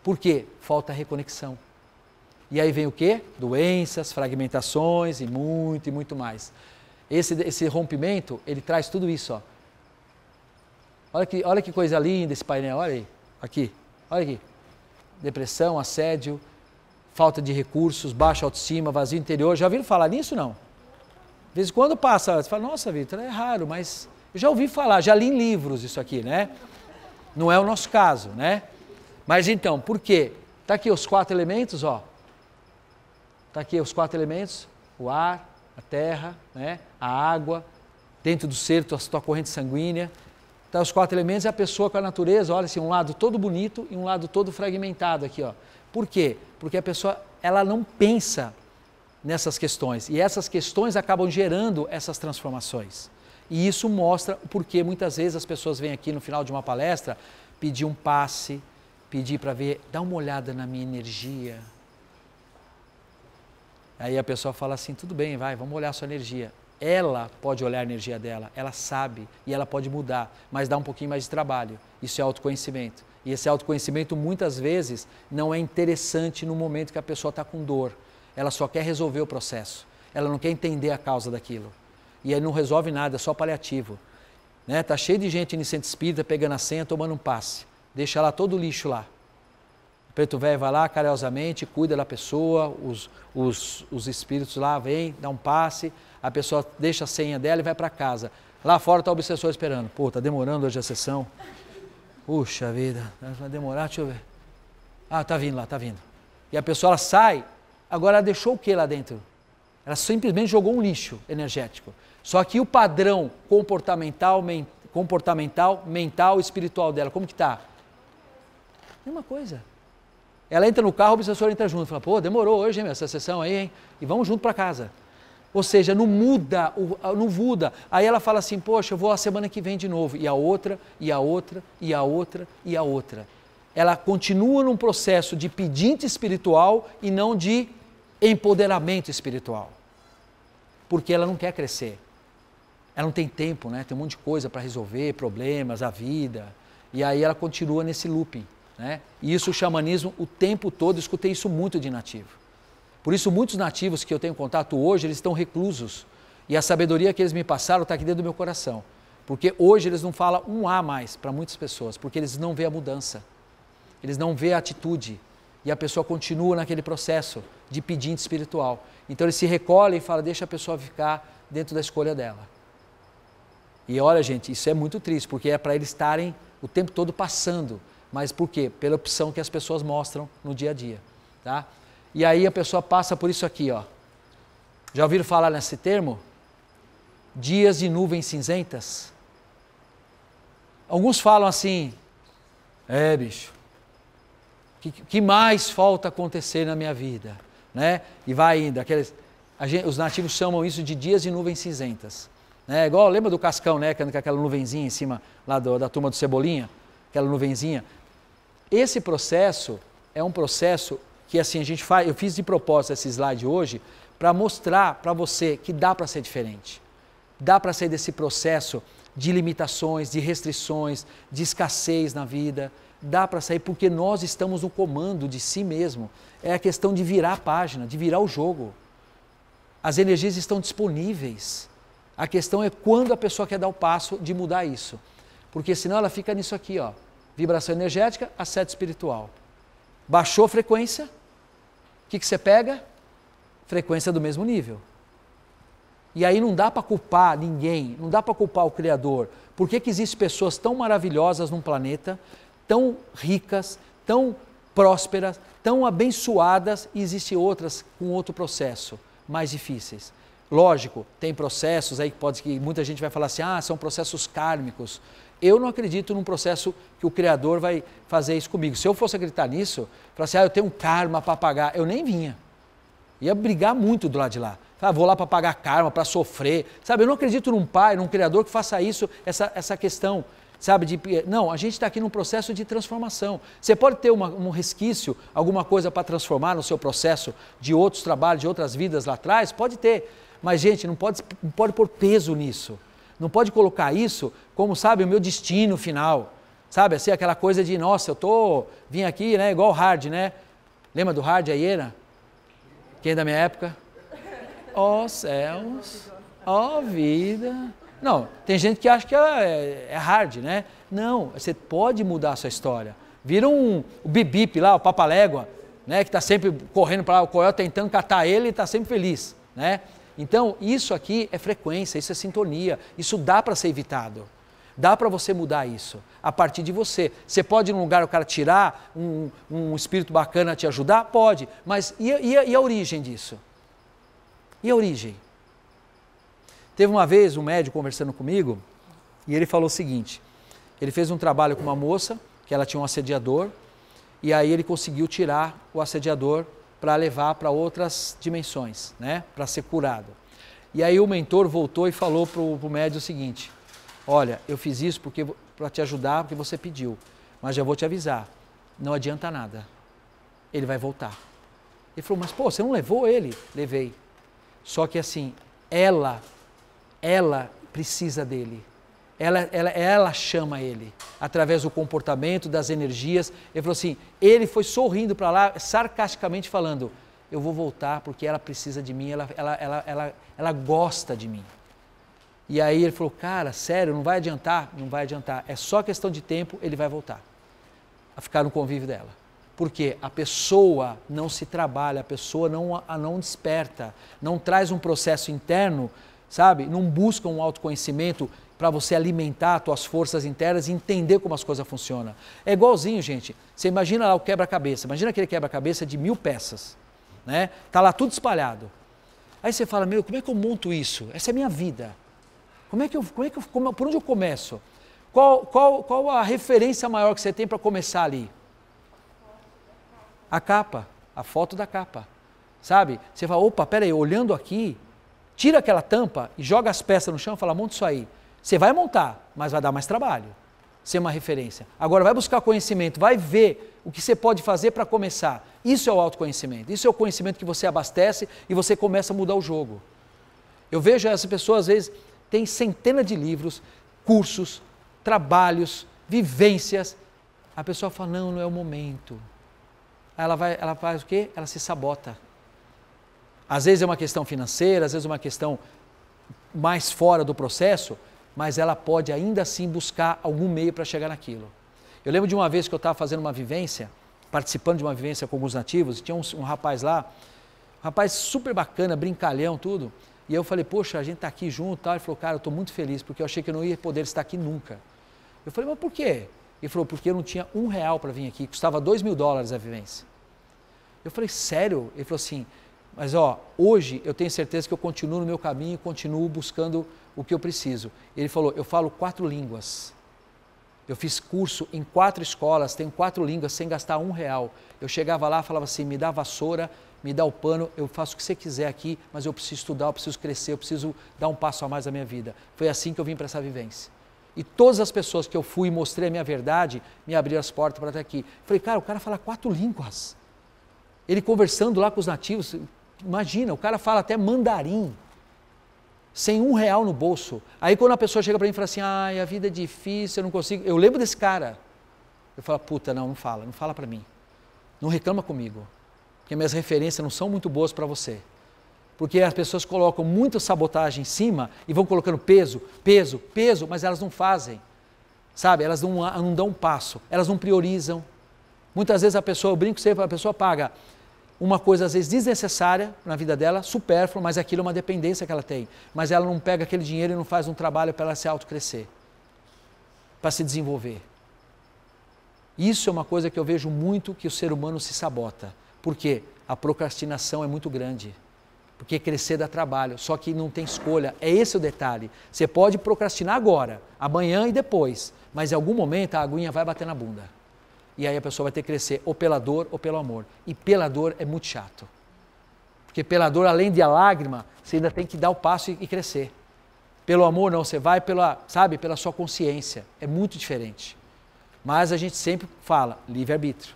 Por quê? Falta reconexão. E aí vem o quê? Doenças, fragmentações e muito mais. Esse rompimento, ele traz tudo isso, ó. Olha que coisa linda esse painel, olha aí, olha aqui. Depressão, assédio, falta de recursos, baixa autoestima, vazio interior. Já ouviram falar nisso, não? De vez em quando passa, você fala, nossa, Vitor, é raro, mas eu já ouvi falar, já li em livros isso aqui, né? Não é o nosso caso, né? Mas então, por quê? Está aqui os 4 elementos, ó. Está aqui os 4 elementos, o ar, a terra, né? A água, dentro do ser, a tua corrente sanguínea. Tá os 4 elementos e a pessoa com a natureza, olha assim, um lado todo bonito e um lado todo fragmentado aqui, ó. Por quê? Porque a pessoa, ela não pensa nessas questões e essas questões acabam gerando essas transformações. E isso mostra o porquê muitas vezes as pessoas vêm aqui no final de uma palestra pedir um passe, pedir para ver, dá uma olhada na minha energia. Aí a pessoa fala assim, tudo bem, vai, vamos olhar a sua energia. Ela pode olhar a energia dela, ela sabe e ela pode mudar, mas dá um pouquinho mais de trabalho. Isso é autoconhecimento. E esse autoconhecimento muitas vezes não é interessante no momento que a pessoa está com dor. Ela só quer resolver o processo. Ela não quer entender a causa daquilo. E aí não resolve nada, é só paliativo. Né? Tá cheio de gente no centro espírita pegando a senha, tomando um passe. Deixa lá todo o lixo lá. O preto velho vai lá carinhosamente, cuida da pessoa, os espíritos lá vêm, dá um passe, a pessoa deixa a senha dela e vai para casa. Lá fora está o obsessor esperando. Pô, tá demorando hoje a sessão. Puxa vida, vai demorar, deixa eu ver. Ah, tá vindo lá, tá vindo. E a pessoa ela sai, agora ela deixou o que lá dentro? Ela simplesmente jogou um lixo energético. Só que o padrão comportamental, mental, espiritual dela, como que está? Mesma coisa. Ela entra no carro, o obsessor entra junto. Fala, pô, demorou hoje, hein, essa sessão aí, hein? E vamos junto para casa. Ou seja, não muda, não muda. Aí ela fala assim, poxa, eu vou a semana que vem de novo. E a outra, e a outra, e a outra, e a outra. Ela continua num processo de pedinte espiritual e não de empoderamento espiritual. Porque ela não quer crescer. Ela não tem tempo, né? Tem um monte de coisa para resolver, problemas, a vida. E aí ela continua nesse looping, né? E isso o xamanismo o tempo todo, eu escutei isso muito de nativo. Por isso muitos nativos que eu tenho contato hoje, eles estão reclusos. E a sabedoria que eles me passaram está aqui dentro do meu coração. Porque hoje eles não falam um A mais para muitas pessoas, porque eles não veem a mudança. Eles não veem a atitude. E a pessoa continua naquele processo de pedinte espiritual. Então eles se recolhem e falam, deixa a pessoa ficar dentro da escolha dela. E olha, gente, isso é muito triste, porque é para eles estarem o tempo todo passando. Mas por quê? Pela opção que as pessoas mostram no dia a dia. Tá? E aí a pessoa passa por isso aqui, ó. Já ouviram falar nesse termo? Dias de nuvens cinzentas. Alguns falam assim, bicho, que mais falta acontecer na minha vida? Né? E vai indo, os nativos chamam isso de dias de nuvens cinzentas. Né? Igual, lembra do Cascão, né? Com aquela nuvenzinha em cima lá da turma do Cebolinha? Aquela nuvenzinha. Esse processo é um processo que assim, eu fiz de propósito esse slide hoje para mostrar para você que dá para ser diferente. Dá para sair desse processo de limitações, de restrições, de escassez na vida. Dá para sair porque nós estamos no comando de si mesmo. É a questão de virar a página, de virar o jogo. As energias estão disponíveis. A questão é quando a pessoa quer dar o passo de mudar isso. Porque senão ela fica nisso aqui, ó. Vibração energética, assédio espiritual. Baixou a frequência, o que você pega? Frequência do mesmo nível. E aí não dá para culpar ninguém, não dá para culpar o Criador. Por que existem pessoas tão maravilhosas num planeta, tão ricas, tão prósperas, tão abençoadas, e existem outras com outro processo, mais difíceis? Lógico, tem processos aí que muita gente vai falar assim, são processos kármicos. Eu não acredito num processo que o Criador vai fazer isso comigo. Se eu fosse acreditar nisso, falar assim, eu tenho um karma para pagar, eu nem vinha. Ia brigar muito do lado de lá. Vou lá para pagar karma, para sofrer. Sabe, eu não acredito num pai, num Criador que faça isso, essa questão, sabe, não, a gente está aqui num processo de transformação. Você pode ter um resquício, alguma coisa para transformar no seu processo de outros trabalhos, de outras vidas lá atrás? Pode ter. Mas, gente, não pode pôr peso nisso. Não pode colocar isso como, sabe, o meu destino final. Sabe, assim, aquela coisa de, nossa, vim aqui, né, igual o Hard, né? Lembra do Hard, a hiena? Quem é da minha época? Ó céus, ó vida. Não, tem gente que acha que é Hard, né? Não, você pode mudar a sua história. Vira o Bip-Bip lá, o Papalégua, né, que está sempre correndo para lá, o coiote tentando catar ele e está sempre feliz, né? Então, isso aqui é frequência, isso é sintonia, isso dá para ser evitado. Dá para você mudar isso, a partir de você. Você pode ir num lugar o cara tirar, um espírito bacana te ajudar? Pode, mas e a origem disso? E a origem? Teve uma vez um médico conversando comigo e ele falou o seguinte, ele fez um trabalho com uma moça, que ela tinha um assediador, e aí ele conseguiu tirar o assediador para levar para outras dimensões, né? Para ser curado. E aí o mentor voltou e falou para o médium o seguinte, olha, eu fiz isso para te ajudar, porque você pediu, mas já vou te avisar, não adianta nada, ele vai voltar. Ele falou, mas pô, você não levou ele? Levei. Só que assim, ela precisa dele. Ela chama ele, através do comportamento, das energias. Ele falou assim, ele foi sorrindo para lá, sarcasticamente falando, eu vou voltar porque ela precisa de mim, ela gosta de mim. E aí ele falou, cara, sério, não vai adiantar? Não vai adiantar, é só questão de tempo, ele vai voltar a ficar no convívio dela. Porque a pessoa não se trabalha, a pessoa não desperta, não traz um processo interno, sabe? Não busca um autoconhecimento para você alimentar as tuas forças internas e entender como as coisas funcionam. É igualzinho, gente. Você imagina lá o quebra-cabeça, imagina aquele quebra-cabeça de 1000 peças, né? Tá lá tudo espalhado. Aí você fala, meu, como é que eu monto isso? Essa é a minha vida. Por onde eu começo? Qual a referência maior que você tem para começar ali? A capa, a foto da capa, sabe? Você fala, opa, peraí, olhando aqui, tira aquela tampa e joga as peças no chão e fala, monta isso aí. Você vai montar, mas vai dar mais trabalho, ser uma referência. Agora vai buscar conhecimento, vai ver o que você pode fazer para começar. Isso é o autoconhecimento, isso é o conhecimento que você abastece e você começa a mudar o jogo. Eu vejo essa pessoa, às vezes, tem centenas de livros, cursos, trabalhos, vivências. A pessoa fala, não é o momento. Aí ela faz o quê? Ela se sabota. Às vezes é uma questão financeira, às vezes é uma questão mais fora do processo, mas ela pode ainda assim buscar algum meio para chegar naquilo. Eu lembro de uma vez que eu estava fazendo uma vivência, participando de uma vivência com alguns nativos, e tinha um rapaz lá, um rapaz super bacana, brincalhão, tudo, e eu falei, poxa, a gente está aqui junto, tal. Ele falou, cara, eu estou muito feliz, porque eu achei que eu não ia poder estar aqui nunca. Eu falei, mas por quê? Ele falou, porque eu não tinha R$1 para vir aqui, custava $2.000 a vivência. Eu falei, sério? Ele falou assim, mas ó, hoje eu tenho certeza que eu continuo no meu caminho, continuo buscando o que eu preciso. Ele falou, eu falo 4 línguas. Eu fiz curso em 4 escolas, tenho 4 línguas sem gastar R$1. Eu chegava lá, falava assim, me dá a vassoura, me dá o pano, eu faço o que você quiser aqui, mas eu preciso estudar, eu preciso crescer, eu preciso dar um passo a mais na minha vida. Foi assim que eu vim para essa vivência. E todas as pessoas que eu fui e mostrei a minha verdade, me abriram as portas para estar aqui. Falei, cara, o cara fala 4 línguas. Ele conversando lá com os nativos, imagina, o cara fala até mandarim, sem R$1 no bolso. Aí quando a pessoa chega para mim e fala assim, ai, a vida é difícil, eu não consigo. Eu lembro desse cara. Eu falo, puta, não fala para mim. Não reclama comigo, porque minhas referências não são muito boas para você. Porque as pessoas colocam muita sabotagem em cima e vão colocando peso, mas elas não fazem, sabe? Elas não dão um passo, elas não priorizam. Muitas vezes eu brinco sempre, a pessoa paga uma coisa às vezes desnecessária na vida dela, supérflua, mas aquilo é uma dependência que ela tem. Mas ela não pega aquele dinheiro e não faz um trabalho para ela se autocrescer, para se desenvolver. Isso é uma coisa que eu vejo muito que o ser humano se sabota. Por quê? A procrastinação é muito grande. Porque crescer dá trabalho, só que não tem escolha. É esse o detalhe. Você pode procrastinar agora, amanhã e depois, mas em algum momento a aguinha vai bater na bunda. E aí a pessoa vai ter que crescer ou pela dor ou pelo amor. E pela dor é muito chato. Porque pela dor, além de a lágrima, você ainda tem que dar o passo e crescer. Pelo amor não, você vai pela sua consciência. É muito diferente. Mas a gente sempre fala, livre-arbítrio.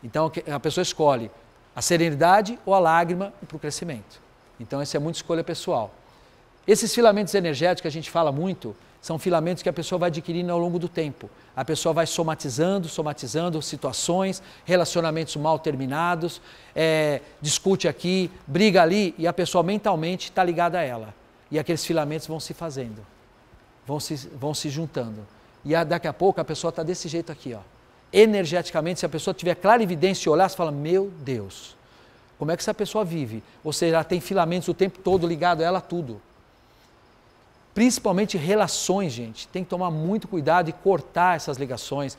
Então a pessoa escolhe a serenidade ou a lágrima para o crescimento. Então essa é muito escolha pessoal. Esses filamentos energéticos que a gente fala muito, são filamentos que a pessoa vai adquirindo ao longo do tempo. A pessoa vai somatizando situações, relacionamentos mal terminados, discute aqui, briga ali, e a pessoa mentalmente está ligada a ela. E aqueles filamentos vão se fazendo, vão se juntando. E daqui a pouco a pessoa está desse jeito aqui, ó. Energeticamente, se a pessoa tiver clarividência e olhar, você fala, meu Deus, como é que essa pessoa vive? Ou seja, ela tem filamentos o tempo todo ligado a ela tudo. Principalmente relações, gente, tem que tomar muito cuidado e cortar essas ligações,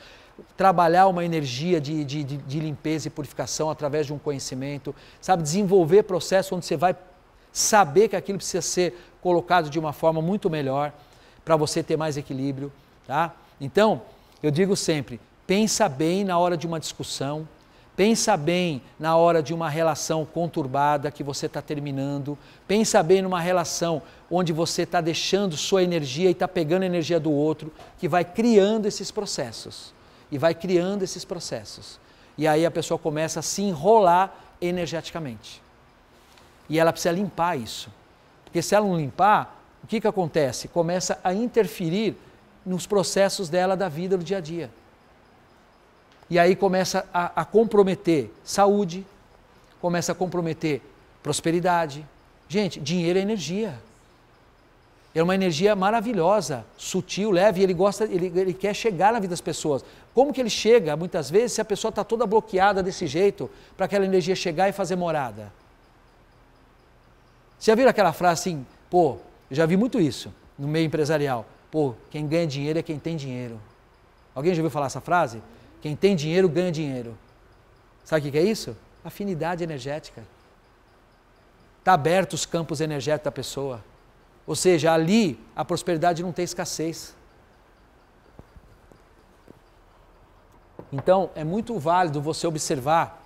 trabalhar uma energia de limpeza e purificação através de um conhecimento, sabe, desenvolver processo onde você vai saber que aquilo precisa ser colocado de uma forma muito melhor para você ter mais equilíbrio, tá? Então, eu digo sempre, pensa bem na hora de uma discussão, pensa bem na hora de uma relação conturbada que você está terminando, pensa bem numa relação onde você está deixando sua energia e está pegando a energia do outro, que vai criando esses processos. e vai criando esses processos. E aí a pessoa começa a se enrolar energeticamente. E ela precisa limpar isso. Porque se ela não limpar, o que acontece? Começa a interferir nos processos dela da vida do dia a dia. E aí começa a comprometer saúde, começa a comprometer prosperidade. Gente, dinheiro é energia. É uma energia maravilhosa, sutil, leve, e ele quer chegar na vida das pessoas. Como que ele chega, muitas vezes, se a pessoa está toda bloqueada desse jeito, para aquela energia chegar e fazer morada? Você já viram aquela frase assim, pô, eu já vi muito isso no meio empresarial, pô, quem ganha dinheiro é quem tem dinheiro. Alguém já ouviu falar essa frase? Quem tem dinheiro ganha dinheiro. Sabe o que é isso? Afinidade energética. Está aberto os campos energéticos da pessoa. Ou seja, ali a prosperidade não tem escassez. Então, é muito válido você observar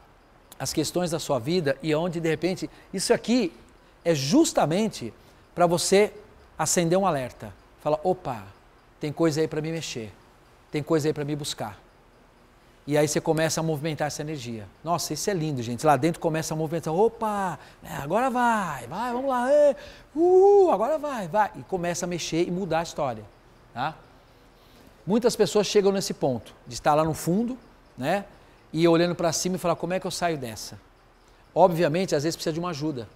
as questões da sua vida e onde, de repente, isso aqui é justamente para você acender um alerta. Fala, opa, tem coisa aí para me mexer, tem coisa aí para me buscar. E aí você começa a movimentar essa energia. Nossa, isso é lindo, gente. Lá dentro começa a movimentar. Opa, agora vai, vamos lá. Agora vai. E começa a mexer e mudar a história. Tá? Muitas pessoas chegam nesse ponto, de estar lá no fundo, né? E olhando para cima e falar, como é que eu saio dessa? Obviamente, às vezes precisa de uma ajuda.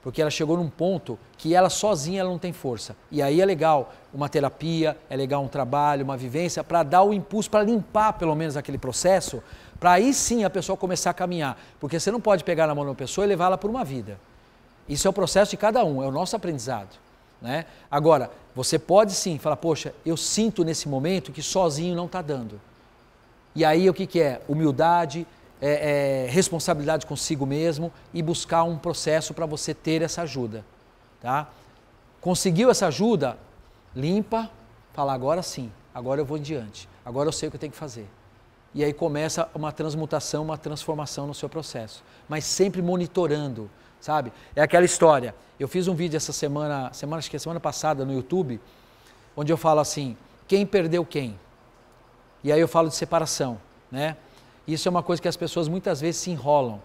Porque ela chegou num ponto que ela sozinha ela não tem força. E aí é legal uma terapia, é legal um trabalho, uma vivência, para dar o impulso, para limpar pelo menos aquele processo, para aí sim a pessoa começar a caminhar. Porque você não pode pegar na mão de uma pessoa e levá-la por uma vida. Isso é o processo de cada um, é o nosso aprendizado. Né? Agora, você pode sim falar, poxa, eu sinto nesse momento que sozinho não está dando. E aí o que é? Humildade, responsabilidade consigo mesmo e buscar um processo para você ter essa ajuda. Tá? Conseguiu essa ajuda? Limpa, fala agora sim, agora eu vou em diante, agora eu sei o que eu tenho que fazer. E aí começa uma transmutação, uma transformação no seu processo, mas sempre monitorando, sabe? É aquela história, eu fiz um vídeo essa semana, acho que é semana passada no YouTube, onde eu falo assim, quem perdeu quem? E aí eu falo de separação, né? Isso é uma coisa que as pessoas muitas vezes se enrolam.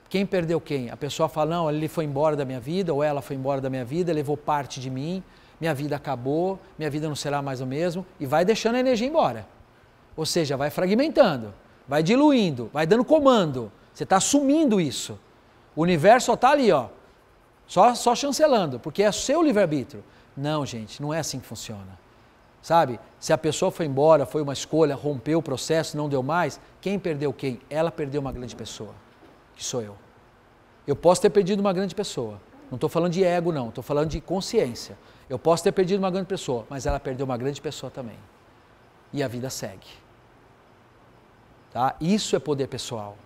Quem perdeu quem? A pessoa fala, não, ele foi embora da minha vida, ou ela foi embora da minha vida, levou parte de mim, minha vida acabou, minha vida não será mais o mesmo, e vai deixando a energia embora. Ou seja, vai fragmentando, vai diluindo, vai dando comando. Você está assumindo isso. O universo só está ali, ó, só chancelando, porque é seu livre-arbítrio. Não, gente, não é assim que funciona. Sabe, se a pessoa foi embora, foi uma escolha, rompeu o processo, não deu mais, quem perdeu quem? Ela perdeu uma grande pessoa, que sou eu. Eu posso ter perdido uma grande pessoa, não estou falando de ego não, estou falando de consciência. Eu posso ter perdido uma grande pessoa, mas ela perdeu uma grande pessoa também. E a vida segue. Tá? Isso é poder pessoal.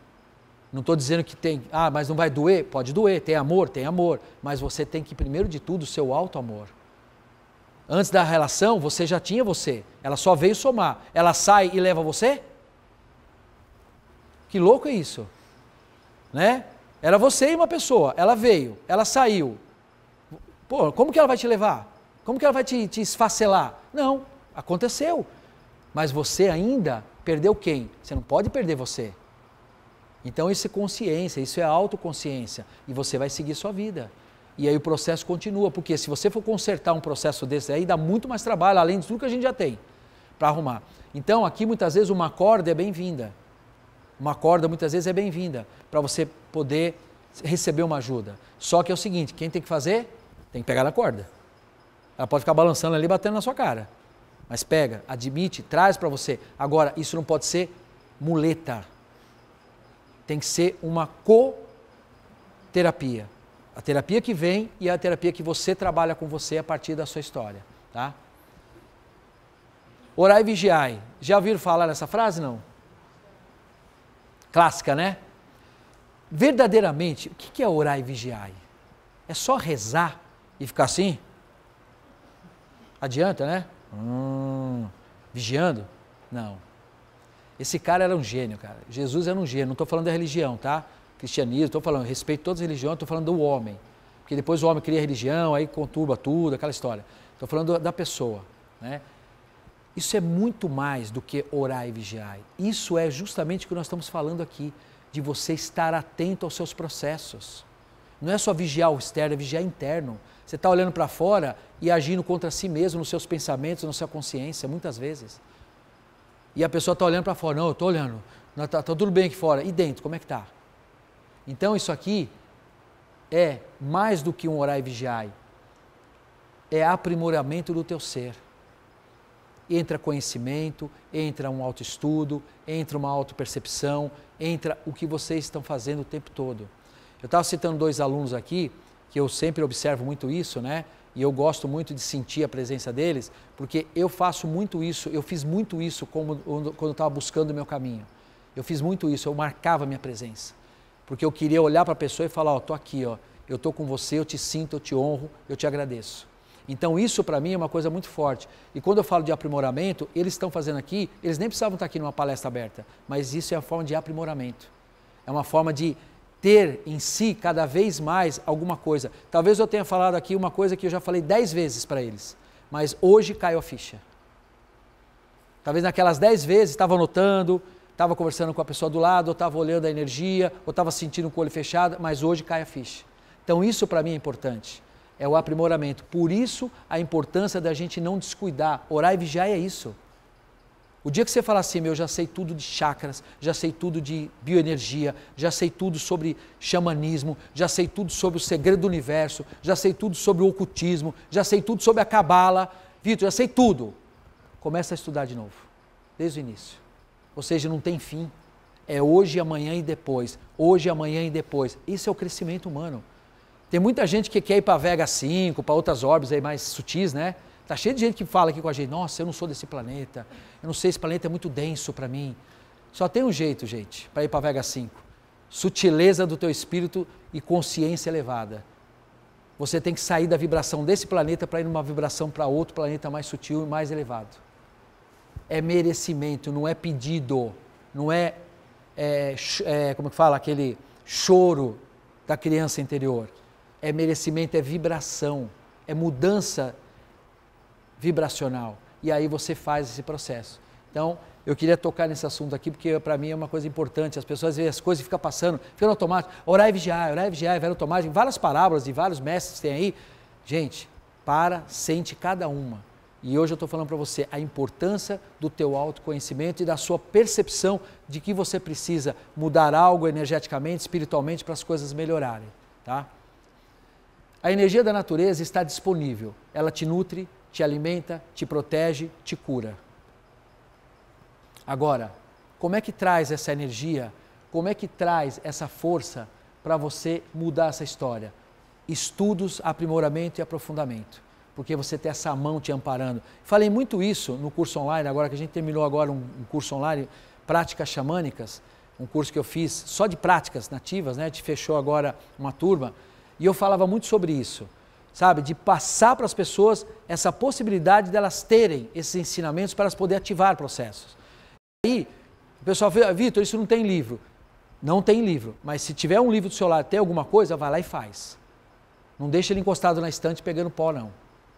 Não estou dizendo que tem, mas não vai doer? Pode doer, tem amor, mas você tem que, primeiro de tudo, o seu auto-amor. Antes da relação, você já tinha você. Ela só veio somar. Ela sai e leva você? Que louco é isso? Né? Era você e uma pessoa. Ela veio, ela saiu. Pô, como que ela vai te levar? Como que ela vai te esfacelar? Não, aconteceu. Mas você ainda perdeu quem? Você não pode perder você. Então isso é consciência, isso é autoconsciência. E você vai seguir sua vida. E aí o processo continua, porque se você for consertar um processo desse aí, dá muito mais trabalho, além de tudo que a gente já tem, para arrumar. Então aqui muitas vezes uma corda é bem-vinda. Uma corda muitas vezes é bem-vinda, para você poder receber uma ajuda. Só que é o seguinte, quem tem que fazer? Tem que pegar na corda. Ela pode ficar balançando ali, batendo na sua cara. Mas pega, admite, traz para você. Agora, isso não pode ser muleta. Tem que ser uma co-terapia. A terapia que vem e a terapia que você trabalha com você a partir da sua história, tá? Orai e vigiai. Já ouviram falar nessa frase, não? Clássica, né? Verdadeiramente, o que é orar e vigiai? É só rezar e ficar assim? Adianta, né? Vigiando? Não. Esse cara era um gênio, cara. Jesus era um gênio, não estou falando da religião, tá? Cristianismo, estou falando, respeito todas as religiões, estou falando do homem. Porque depois o homem cria religião, aí conturba tudo, aquela história. Estou falando da pessoa, né? Isso é muito mais do que orar e vigiar. Isso é justamente o que nós estamos falando aqui, de você estar atento aos seus processos. Não é só vigiar o externo, é vigiar o interno. Você está olhando para fora e agindo contra si mesmo, nos seus pensamentos, na sua consciência, muitas vezes. E a pessoa está olhando para fora, não, eu estou olhando, está tudo bem aqui fora. E dentro, como é que está? Então isso aqui é mais do que um orar e vigiar. É aprimoramento do teu ser. Entra conhecimento, entra um autoestudo, entra uma autopercepção, entra o que vocês estão fazendo o tempo todo. Eu estava citando 2 alunos aqui, que eu sempre observo muito isso, né? E eu gosto muito de sentir a presença deles, porque eu faço muito isso, eu fiz muito isso quando eu estava buscando o meu caminho. Eu fiz muito isso, eu marcava a minha presença. Porque eu queria olhar para a pessoa e falar, ó, estou aqui, ó, eu estou com você, eu te sinto, eu te honro, eu te agradeço. Então isso para mim é uma coisa muito forte. E quando eu falo de aprimoramento, eles estão fazendo aqui, eles nem precisavam estar aqui numa palestra aberta, mas isso é a forma de aprimoramento. É uma forma de ter em si cada vez mais alguma coisa. Talvez eu tenha falado aqui uma coisa que eu já falei 10 vezes para eles, mas hoje caiu a ficha. Talvez naquelas 10 vezes estava anotando, estava conversando com a pessoa do lado, ou estava olhando a energia, ou estava sentindo com o olho fechado, mas hoje cai a ficha. Então isso para mim é importante. É o aprimoramento. Por isso, a importância da gente não descuidar. Orar e vigiar é isso. O dia que você falar assim, eu já sei tudo de chakras, já sei tudo de bioenergia, já sei tudo sobre xamanismo, já sei tudo sobre o segredo do universo, já sei tudo sobre o ocultismo, já sei tudo sobre a cabala. Vitor, já sei tudo. Começa a estudar de novo, desde o início. Ou seja, não tem fim. É hoje, amanhã e depois. Hoje, amanhã e depois. Isso é o crescimento humano. Tem muita gente que quer ir para a Vega 5, para outras órbitas aí mais sutis, né? Tá cheio de gente que fala aqui com a gente, nossa, eu não sou desse planeta, eu não sei, esse planeta é muito denso para mim. Só tem um jeito, gente, para ir para a Vega 5. Sutileza do teu espírito e consciência elevada. Você tem que sair da vibração desse planeta para ir numa vibração para outro planeta mais sutil e mais elevado. É merecimento, não é pedido, não é, como que fala, aquele choro da criança interior. É merecimento, é vibração, é mudança vibracional. E aí você faz esse processo. Então, eu queria tocar nesse assunto aqui, porque para mim é uma coisa importante. As pessoas veem as coisas e ficam passando, fica no automático. Orar e vigiar, vai no automático. Várias parábolas de vários mestres tem aí. Gente, sente cada uma. E hoje eu estou falando para você a importância do teu autoconhecimento e da sua percepção de que você precisa mudar algo energeticamente, espiritualmente, para as coisas melhorarem. Tá? A energia da natureza está disponível. Ela te nutre, te alimenta, te protege, te cura. Agora, como é que traz essa energia, como é que traz essa força para você mudar essa história? Estudos, aprimoramento e aprofundamento. Porque você tem essa mão te amparando. Falei muito isso no curso online, agora que a gente terminou agora um curso online, Práticas Xamânicas, um curso que eu fiz só de práticas nativas, né? A gente fechou agora uma turma, e eu falava muito sobre isso, sabe? De passar para as pessoas essa possibilidade delas terem esses ensinamentos para elas poderem ativar processos. E aí, o pessoal fala, Vitor, isso não tem livro. Não tem livro, mas se tiver um livro do seu lado, tem alguma coisa, vai lá e faz. Não deixa ele encostado na estante pegando pó, não.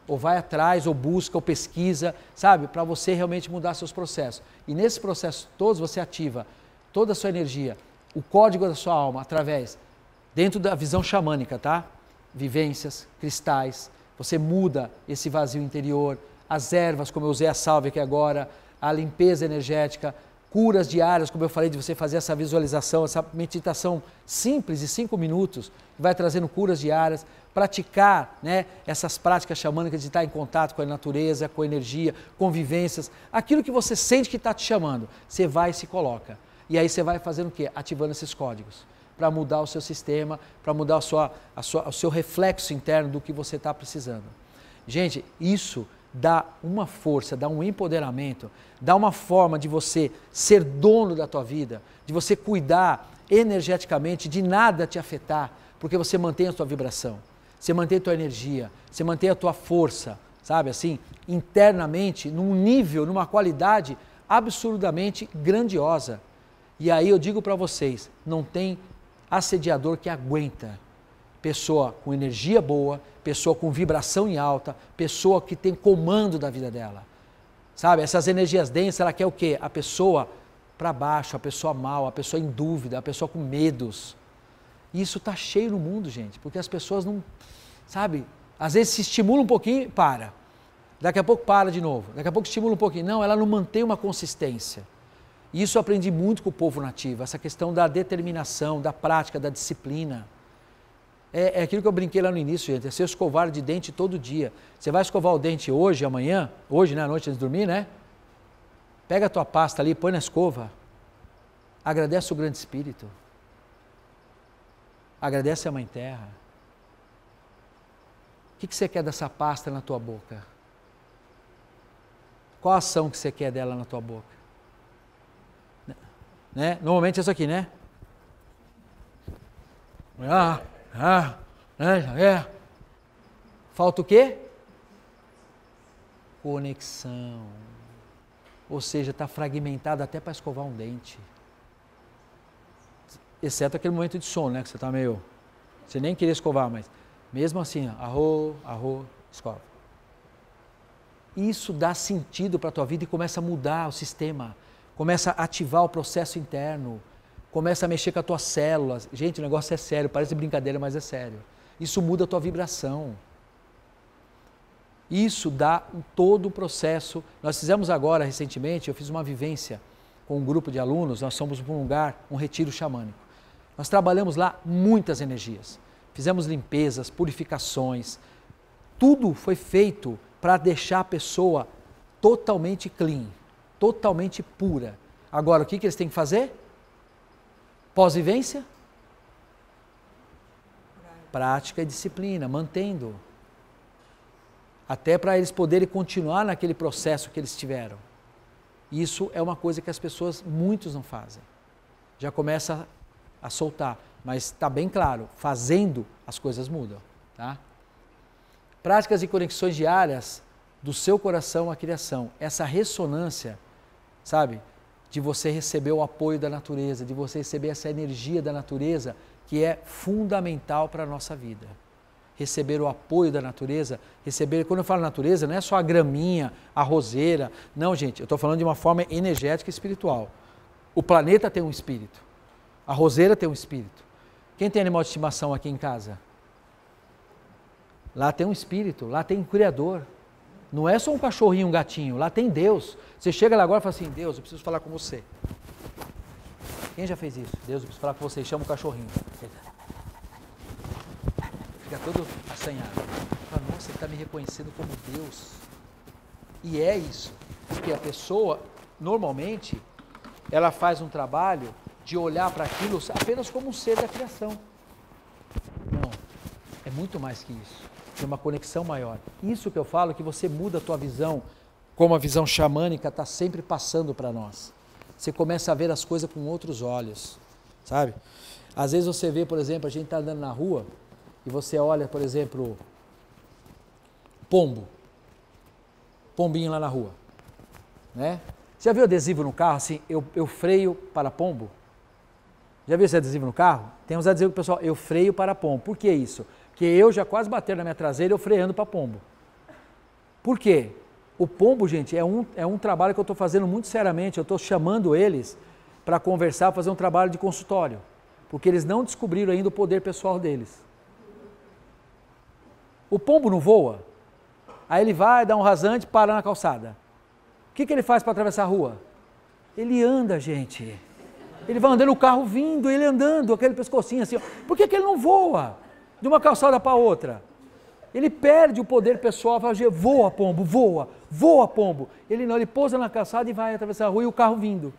Ou vai atrás, ou busca, ou pesquisa, sabe? Para você realmente mudar seus processos. E nesse processo todos você ativa toda a sua energia, o código da sua alma, através, dentro da visão xamânica, tá? Vivências, cristais, você muda esse vazio interior, as ervas, como eu usei a salve aqui agora, a limpeza energética, curas diárias, como eu falei, de você fazer essa visualização, essa meditação simples de 5 minutos, que vai trazendo curas diárias, praticar, né, essas práticas xamânicas de estar em contato com a natureza, com a energia, com vivências, aquilo que você sente que está te chamando, você vai e se coloca. E aí você vai fazendo o quê? Ativando esses códigos, para mudar o seu sistema, para mudar o seu reflexo interno do que você está precisando. Gente, isso dá uma força, dá um empoderamento, dá uma forma de você ser dono da tua vida, de você cuidar energeticamente, de nada te afetar, porque você mantém a tua vibração, você mantém a tua energia, você mantém a tua força, sabe assim, internamente, num nível, numa qualidade absurdamente grandiosa. E aí eu digo para vocês, não tem assediador que aguenta. Pessoa com energia boa, pessoa com vibração em alta, pessoa que tem comando da vida dela. Sabe, essas energias densas, ela quer o quê? A pessoa para baixo, a pessoa mal, a pessoa em dúvida, a pessoa com medos. E isso está cheio no mundo, gente, porque as pessoas não, sabe, às vezes se estimula um pouquinho e para. Daqui a pouco para de novo, daqui a pouco estimula um pouquinho. Não, ela não mantém uma consistência. E isso eu aprendi muito com o povo nativo, essa questão da determinação, da prática, da disciplina. É aquilo que eu brinquei lá no início, gente, é ser escovar de dente todo dia. Você vai escovar o dente hoje, amanhã, hoje, né, à noite antes de dormir, né? Pega a tua pasta ali, põe na escova, agradece o grande espírito, agradece a Mãe Terra. O que você quer dessa pasta na tua boca? Qual a ação que você quer dela na tua boca? Né? Normalmente é isso aqui, né? Falta o quê? Conexão. Ou seja, está fragmentado até para escovar um dente. Exceto aquele momento de sono, né? Que você está meio... Você nem queria escovar, mas mesmo assim, arro, escova. Isso dá sentido para a tua vida e começa a mudar o sistema. Começa a ativar o processo interno. Começa a mexer com as tuas células. Gente, o negócio é sério, parece brincadeira, mas é sério. Isso muda a tua vibração. Isso dá todo o processo. Nós fizemos agora, recentemente, eu fiz uma vivência com um grupo de alunos, nós fomos para um lugar, um retiro xamânico. Nós trabalhamos lá muitas energias. Fizemos limpezas, purificações. Tudo foi feito para deixar a pessoa totalmente clean, totalmente pura. Agora, o que eles têm que fazer? Pós-vivência? Prática e disciplina, mantendo. Até para eles poderem continuar naquele processo que eles tiveram. Isso é uma coisa que as pessoas, muitos não fazem. Já começa a soltar, mas está bem claro, fazendo as coisas mudam. Tá? Práticas e conexões diárias do seu coração à criação. Essa ressonância, sabe? De você receber o apoio da natureza, de você receber essa energia da natureza, que é fundamental para a nossa vida. Receber o apoio da natureza, quando eu falo natureza, não é só a graminha, a roseira, não, gente, eu estou falando de uma forma energética e espiritual. O planeta tem um espírito, a roseira tem um espírito. Quem tem animal de estimação aqui em casa? Lá tem um espírito, lá tem um criador. Não é só um cachorrinho, um gatinho, lá tem Deus. Você chega lá agora e fala assim, Deus, eu preciso falar com você. Quem já fez isso? Deus, eu preciso falar com você, chama o cachorrinho. Fica todo assanhado. Fala, nossa, ele está me reconhecendo como Deus. E é isso. Porque a pessoa, normalmente, ela faz um trabalho de olhar para aquilo apenas como um ser da criação. Não, é muito mais que isso. Tem uma conexão maior. Isso que eu falo, que você muda a tua visão, como a visão xamânica está sempre passando para nós. Você começa a ver as coisas com outros olhos, sabe? Às vezes você vê, por exemplo, a gente está andando na rua e você olha, por exemplo, pombinho lá na rua, né? Já viu adesivo no carro, assim, eu freio para pombo? Já viu esse adesivo no carro? Tem uns adesivos, pessoal, eu freio para pombo. Por que isso? Porque eu já quase bater na minha traseira, eu freando para pombo. Por quê? O pombo, gente, é um trabalho que eu estou fazendo muito seriamente, eu estou chamando eles para conversar, fazer um trabalho de consultório, porque eles não descobriram ainda o poder pessoal deles. O pombo não voa, aí ele vai, dá um rasante, para na calçada. O que ele faz para atravessar a rua? Ele anda, gente. Ele vai andando, o carro vindo, ele andando, aquele pescocinho assim. Ó. Por que ele não voa de uma calçada para outra? Ele perde o poder pessoal, fala, voa pombo, voa pombo. Ele não, ele pousa na calçada e vai atravessar a rua e o carro vindo.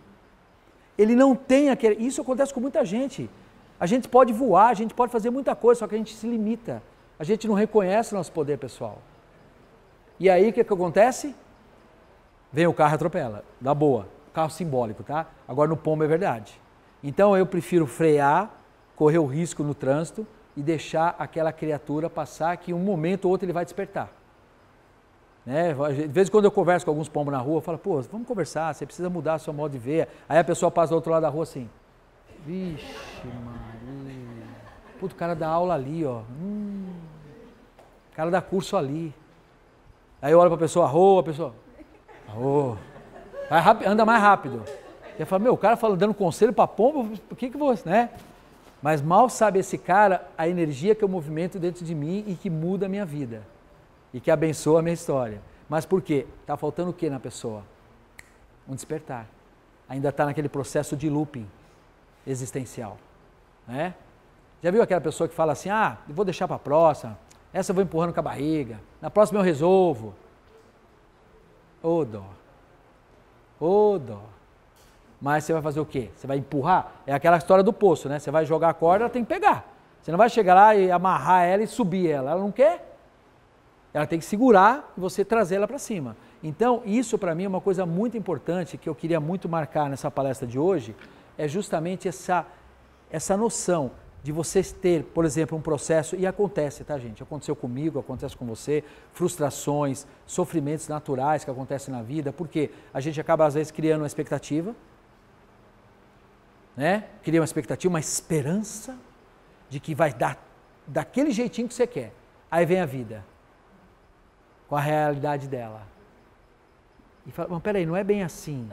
Ele não tem aquele... Isso acontece com muita gente. A gente pode voar, a gente pode fazer muita coisa, só que a gente se limita. A gente não reconhece o nosso poder pessoal. E aí o que acontece? Vem o carro e atropela, dá boa. Carro simbólico, tá? Agora no pombo é verdade. Então eu prefiro frear, correr o risco no trânsito e deixar aquela criatura passar que um momento ou outro ele vai despertar. Né? De vez em quando eu converso com alguns pombos na rua, eu falo, pô, vamos conversar, você precisa mudar seu modo de ver. Aí a pessoa passa do outro lado da rua assim, vixe Maria, puto, o cara dá aula ali, ó. O cara dá curso ali. Aí eu olho para a pessoa, a pessoa, Oh, vai rápido, anda mais rápido. Você fala, meu, o cara fala, dando conselho para pombo, o que você, né? Mas mal sabe esse cara a energia que eu movimento dentro de mim e que muda a minha vida. E que abençoa a minha história. Mas por quê? Está faltando o que na pessoa? Um despertar. Ainda está naquele processo de looping existencial. Né? Já viu aquela pessoa que fala assim, eu vou deixar para a próxima, essa eu vou empurrando com a barriga, na próxima eu resolvo. Ô dó. Ô dó. Mas você vai fazer o quê? Você vai empurrar? É aquela história do poço, né? Você vai jogar a corda, ela tem que pegar. Você não vai chegar lá e amarrar ela e subir ela. Ela não quer. Ela tem que segurar e você trazer ela para cima. Então, isso para mim é uma coisa muito importante que eu queria muito marcar nessa palestra de hoje, é justamente essa noção de vocês ter, por exemplo, um processo, e acontece, tá gente? Aconteceu comigo, acontece com você, frustrações, sofrimentos naturais que acontecem na vida, porque a gente acaba às vezes criando uma expectativa, né? Cria uma expectativa, uma esperança de que vai dar daquele jeitinho que você quer. Aí vem a vida, com a realidade dela. E fala, mas peraí, não é bem assim.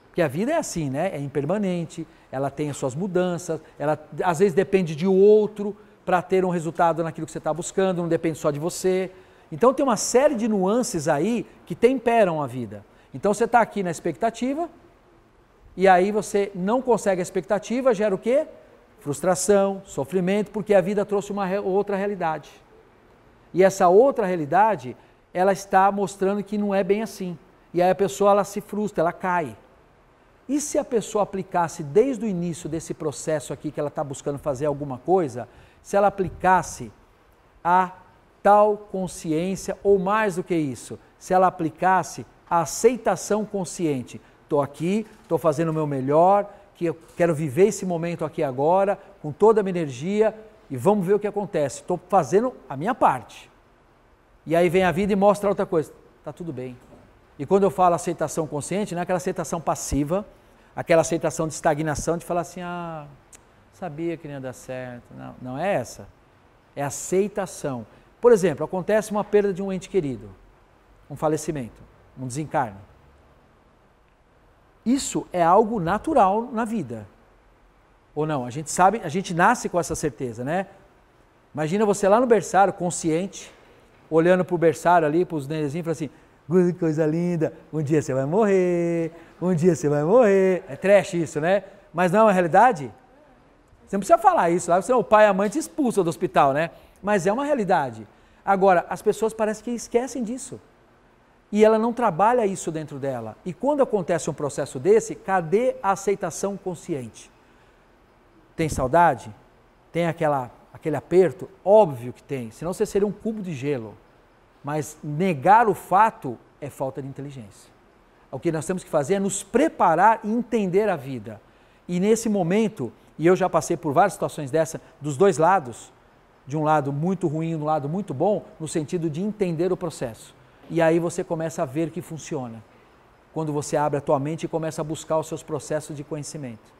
Porque a vida é assim, né? É impermanente, ela tem as suas mudanças, ela às vezes depende de outro para ter um resultado naquilo que você está buscando, não depende só de você. Então tem uma série de nuances aí que temperam a vida. Então você está aqui na expectativa, e aí você não consegue a expectativa, gera o quê? Frustração, sofrimento, porque a vida trouxe uma outra realidade. E essa outra realidade, ela está mostrando que não é bem assim. E aí a pessoa ela se frustra, ela cai. E se a pessoa aplicasse desde o início desse processo aqui que ela está buscando fazer alguma coisa, se ela aplicasse a tal consciência, ou mais do que isso, se ela aplicasse a aceitação consciente, estou aqui, estou fazendo o meu melhor, que eu quero viver esse momento aqui agora, com toda a minha energia, e vamos ver o que acontece. Estou fazendo a minha parte. E aí vem a vida e mostra outra coisa. Está tudo bem. E quando eu falo aceitação consciente, não é aquela aceitação passiva, aquela aceitação de estagnação, de falar assim, sabia que não ia dar certo. Não, não é essa. É aceitação. Por exemplo, acontece uma perda de um ente querido, um falecimento, um desencarne. Isso é algo natural na vida. Ou não? A gente sabe, a gente nasce com essa certeza, né? Imagina você lá no berçário, consciente, olhando para o berçário ali, para os nenenzinhos, e fala assim, coisa linda, um dia você vai morrer, um dia você vai morrer. É trash isso, né? Mas não é uma realidade? Você não precisa falar isso, lá o pai e a mãe te expulsam do hospital, né? Mas é uma realidade. Agora, as pessoas parecem que esquecem disso. E ela não trabalha isso dentro dela. E quando acontece um processo desse, cadê a aceitação consciente? Tem saudade? Tem aquele aperto? Óbvio que tem, senão você seria um cubo de gelo. Mas negar o fato é falta de inteligência. O que nós temos que fazer é nos preparar e entender a vida. E nesse momento, e eu já passei por várias situações dessa, dos dois lados, de um lado muito ruim e um lado muito bom, no sentido de entender o processo. E aí você começa a ver que funciona. Quando você abre a tua mente e começa a buscar os seus processos de conhecimento.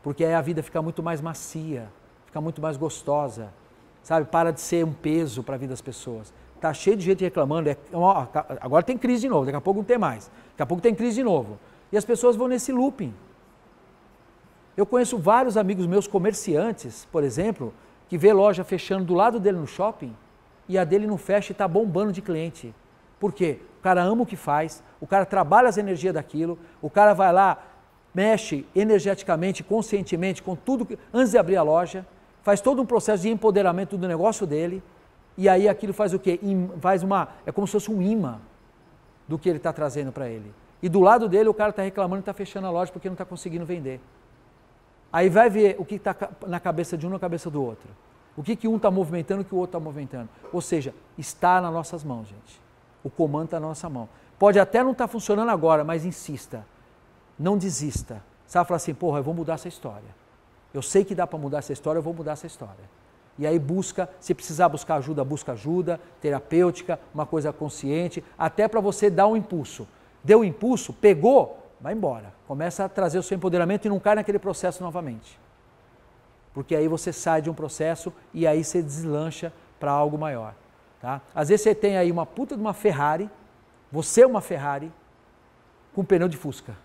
Porque aí a vida fica muito mais macia, fica muito mais gostosa, sabe? Para de ser um peso para a vida das pessoas. Está cheio de gente reclamando, agora tem crise de novo, daqui a pouco não tem mais, daqui a pouco tem crise de novo. E as pessoas vão nesse looping. Eu conheço vários amigos meus comerciantes, por exemplo, que vê loja fechando do lado dele no shopping e a dele não fecha e está bombando de cliente. Por quê? O cara ama o que faz, o cara trabalha as energias daquilo, o cara vai lá, mexe energeticamente, conscientemente com tudo, antes de abrir a loja, faz todo um processo de empoderamento do negócio dele, e aí aquilo faz o quê? É como se fosse um imã do que ele está trazendo para ele. E do lado dele o cara está reclamando e está fechando a loja porque não está conseguindo vender. Aí vai ver o que está na cabeça de um, na cabeça do outro. O que um está movimentando e o que o outro está movimentando. Ou seja, está nas nossas mãos, gente. O comando está na nossa mão. Pode até não estar funcionando agora, mas insista. Não desista. Sabe, falar assim, porra, eu vou mudar essa história. Eu sei que dá para mudar essa história, eu vou mudar essa história. E aí busca, se precisar buscar ajuda, busca ajuda, terapêutica, uma coisa consciente, até para você dar um impulso. Deu um impulso, pegou, vai embora. Começa a trazer o seu empoderamento e não cai naquele processo novamente. Porque aí você sai de um processo e aí você deslancha para algo maior. Tá? Às vezes você tem aí uma puta de uma Ferrari, você é uma Ferrari, com pneu de Fusca.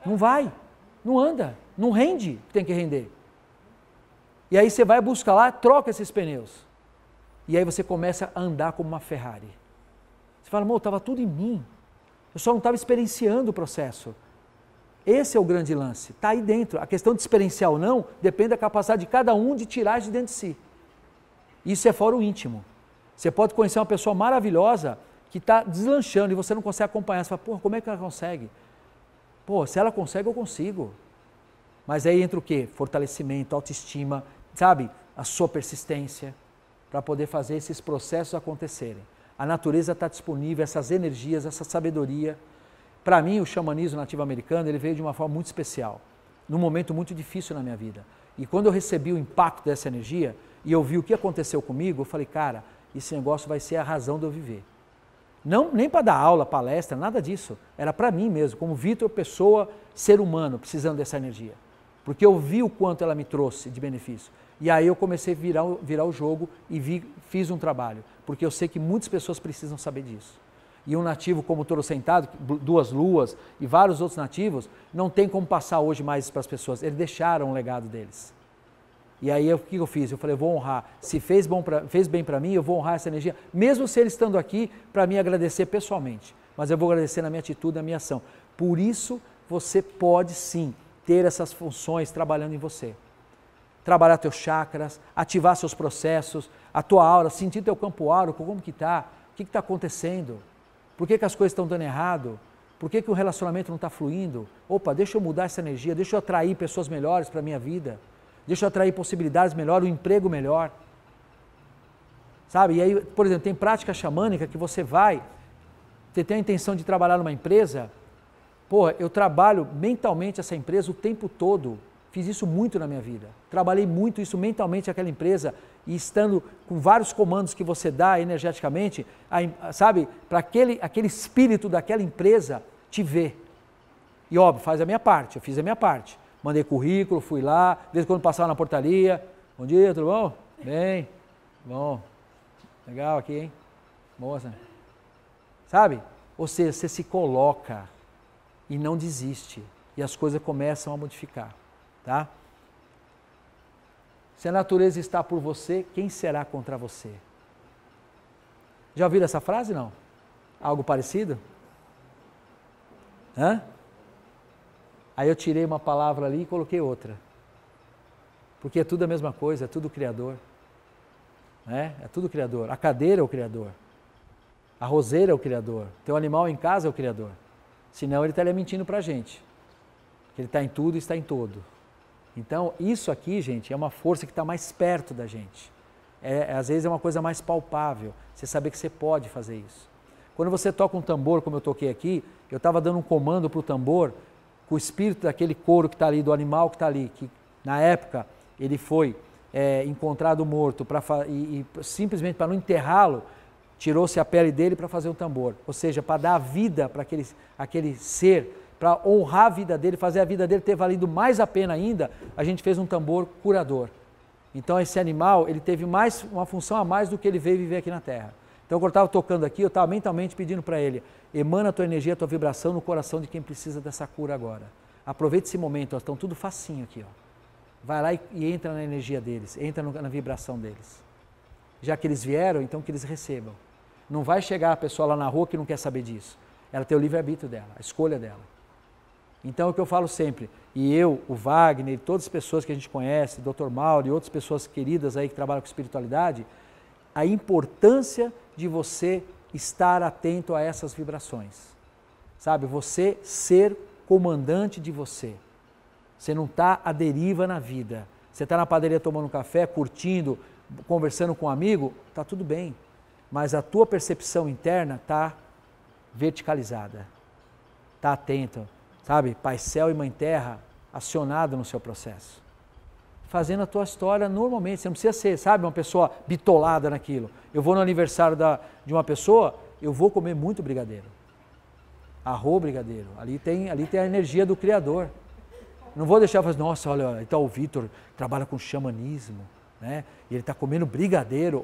Não vai, não anda, não rende, tem que render. E aí você vai buscar lá, troca esses pneus. E aí você começa a andar como uma Ferrari. Você fala, amor, estava tudo em mim. Eu só não estava experienciando o processo. Esse é o grande lance, está aí dentro. A questão de experienciar ou não, depende da capacidade de cada um de tirar de dentro de si. Isso é fora o íntimo. Você pode conhecer uma pessoa maravilhosa que está deslanchando e você não consegue acompanhar. Você fala, pô, como é que ela consegue? Pô, se ela consegue, eu consigo. Mas aí entra o quê? Fortalecimento, autoestima, sabe? A sua persistência para poder fazer esses processos acontecerem. A natureza está disponível, essas energias, essa sabedoria. Para mim, o xamanismo nativo americano, ele veio de uma forma muito especial, num momento muito difícil na minha vida. E quando eu recebi o impacto dessa energia e eu vi o que aconteceu comigo, eu falei, cara, esse negócio vai ser a razão de eu viver. Não, nem para dar aula, palestra, nada disso. Era para mim mesmo, como Vitor, pessoa, ser humano, precisando dessa energia. Porque eu vi o quanto ela me trouxe de benefício. E aí eu comecei a virar o jogo e fiz um trabalho. Porque eu sei que muitas pessoas precisam saber disso. E um nativo como o Touro Sentado, 2 luas e vários outros nativos, não tem como passar hoje mais isso para as pessoas. Eles deixaram o legado deles. E aí o que eu fiz? Eu falei, eu vou honrar. Se fez bem para mim, eu vou honrar essa energia, mesmo se ele estando aqui, para me agradecer pessoalmente. Mas eu vou agradecer na minha atitude, na minha ação. Por isso, você pode sim ter essas funções trabalhando em você. Trabalhar teus chakras, ativar seus processos, a tua aura, sentir teu campo áurico, como que está, o que está acontecendo, por que as coisas estão dando errado, por que o relacionamento não está fluindo. Opa, deixa eu mudar essa energia, deixa eu atrair pessoas melhores para a minha vida, deixa eu atrair possibilidades melhores, um emprego melhor. Sabe, e aí, por exemplo, tem prática xamânica que você tem a intenção de trabalhar numa empresa, porra, eu trabalho mentalmente essa empresa o tempo todo. Fiz isso muito na minha vida. Trabalhei muito isso mentalmente naquela empresa e estando com vários comandos que você dá energeticamente, sabe, para aquele espírito daquela empresa te ver. E óbvio, faz a minha parte, eu fiz a minha parte. Mandei currículo, fui lá, de vez em quando passava na portaria. Bom dia, tudo bom? Bem, bom. Legal aqui, hein? Moça. Sabe? Ou seja, você se coloca e não desiste. E as coisas começam a modificar. Tá? Se a natureza está por você, quem será contra você? Já ouviram essa frase, não? Algo parecido? Hã? Aí eu tirei uma palavra ali e coloquei outra. Porque é tudo a mesma coisa, é tudo Criador. Né? É tudo Criador. A cadeira é o Criador. A roseira é o Criador. Teu animal em casa é o Criador. Senão ele estaria mentindo para a gente. Que ele está em tudo e está em todo. Então, isso aqui, gente, é uma força que está mais perto da gente. Às vezes é uma coisa mais palpável, você saber que você pode fazer isso. Quando você toca um tambor, como eu toquei aqui, eu estava dando um comando para o tambor, com o espírito daquele couro que está ali, do animal que está ali, que na época ele foi encontrado morto, e simplesmente para não enterrá-lo, tirou-se a pele dele para fazer um tambor. Ou seja, para dar vida para aquele ser, para honrar a vida dele, fazer a vida dele ter valido mais a pena ainda, a gente fez um tambor curador. Então esse animal, ele teve uma função a mais do que ele veio viver aqui na Terra. Então quando eu estava tocando aqui, eu estava mentalmente pedindo para ele, emana a tua energia, a tua vibração no coração de quem precisa dessa cura agora. Aproveite esse momento, estão tudo facinho aqui. Ó. Vai lá e entra na energia deles, entra na vibração deles. Já que eles vieram, então que eles recebam. Não vai chegar a pessoa lá na rua que não quer saber disso. Ela tem o livre-arbítrio dela, a escolha dela. Então é o que eu falo sempre, e eu, o Wagner, todas as pessoas que a gente conhece, o Dr. Mauro e outras pessoas queridas aí que trabalham com espiritualidade, a importância de você estar atento a essas vibrações. Sabe, você ser comandante de você. Você não está à deriva na vida. Você está na padaria tomando um café, curtindo, conversando com um amigo, está tudo bem. Mas a tua percepção interna está verticalizada. Está atento. Sabe, Pai Céu e Mãe Terra acionado no seu processo. Fazendo a tua história normalmente, você não precisa ser, sabe, uma pessoa bitolada naquilo. Eu vou no aniversário de uma pessoa, eu vou comer muito brigadeiro. Arroz brigadeiro, ali tem a energia do Criador. Não vou deixar falar, nossa, olha, então o Vitor trabalha com xamanismo, né? E ele está comendo brigadeiro,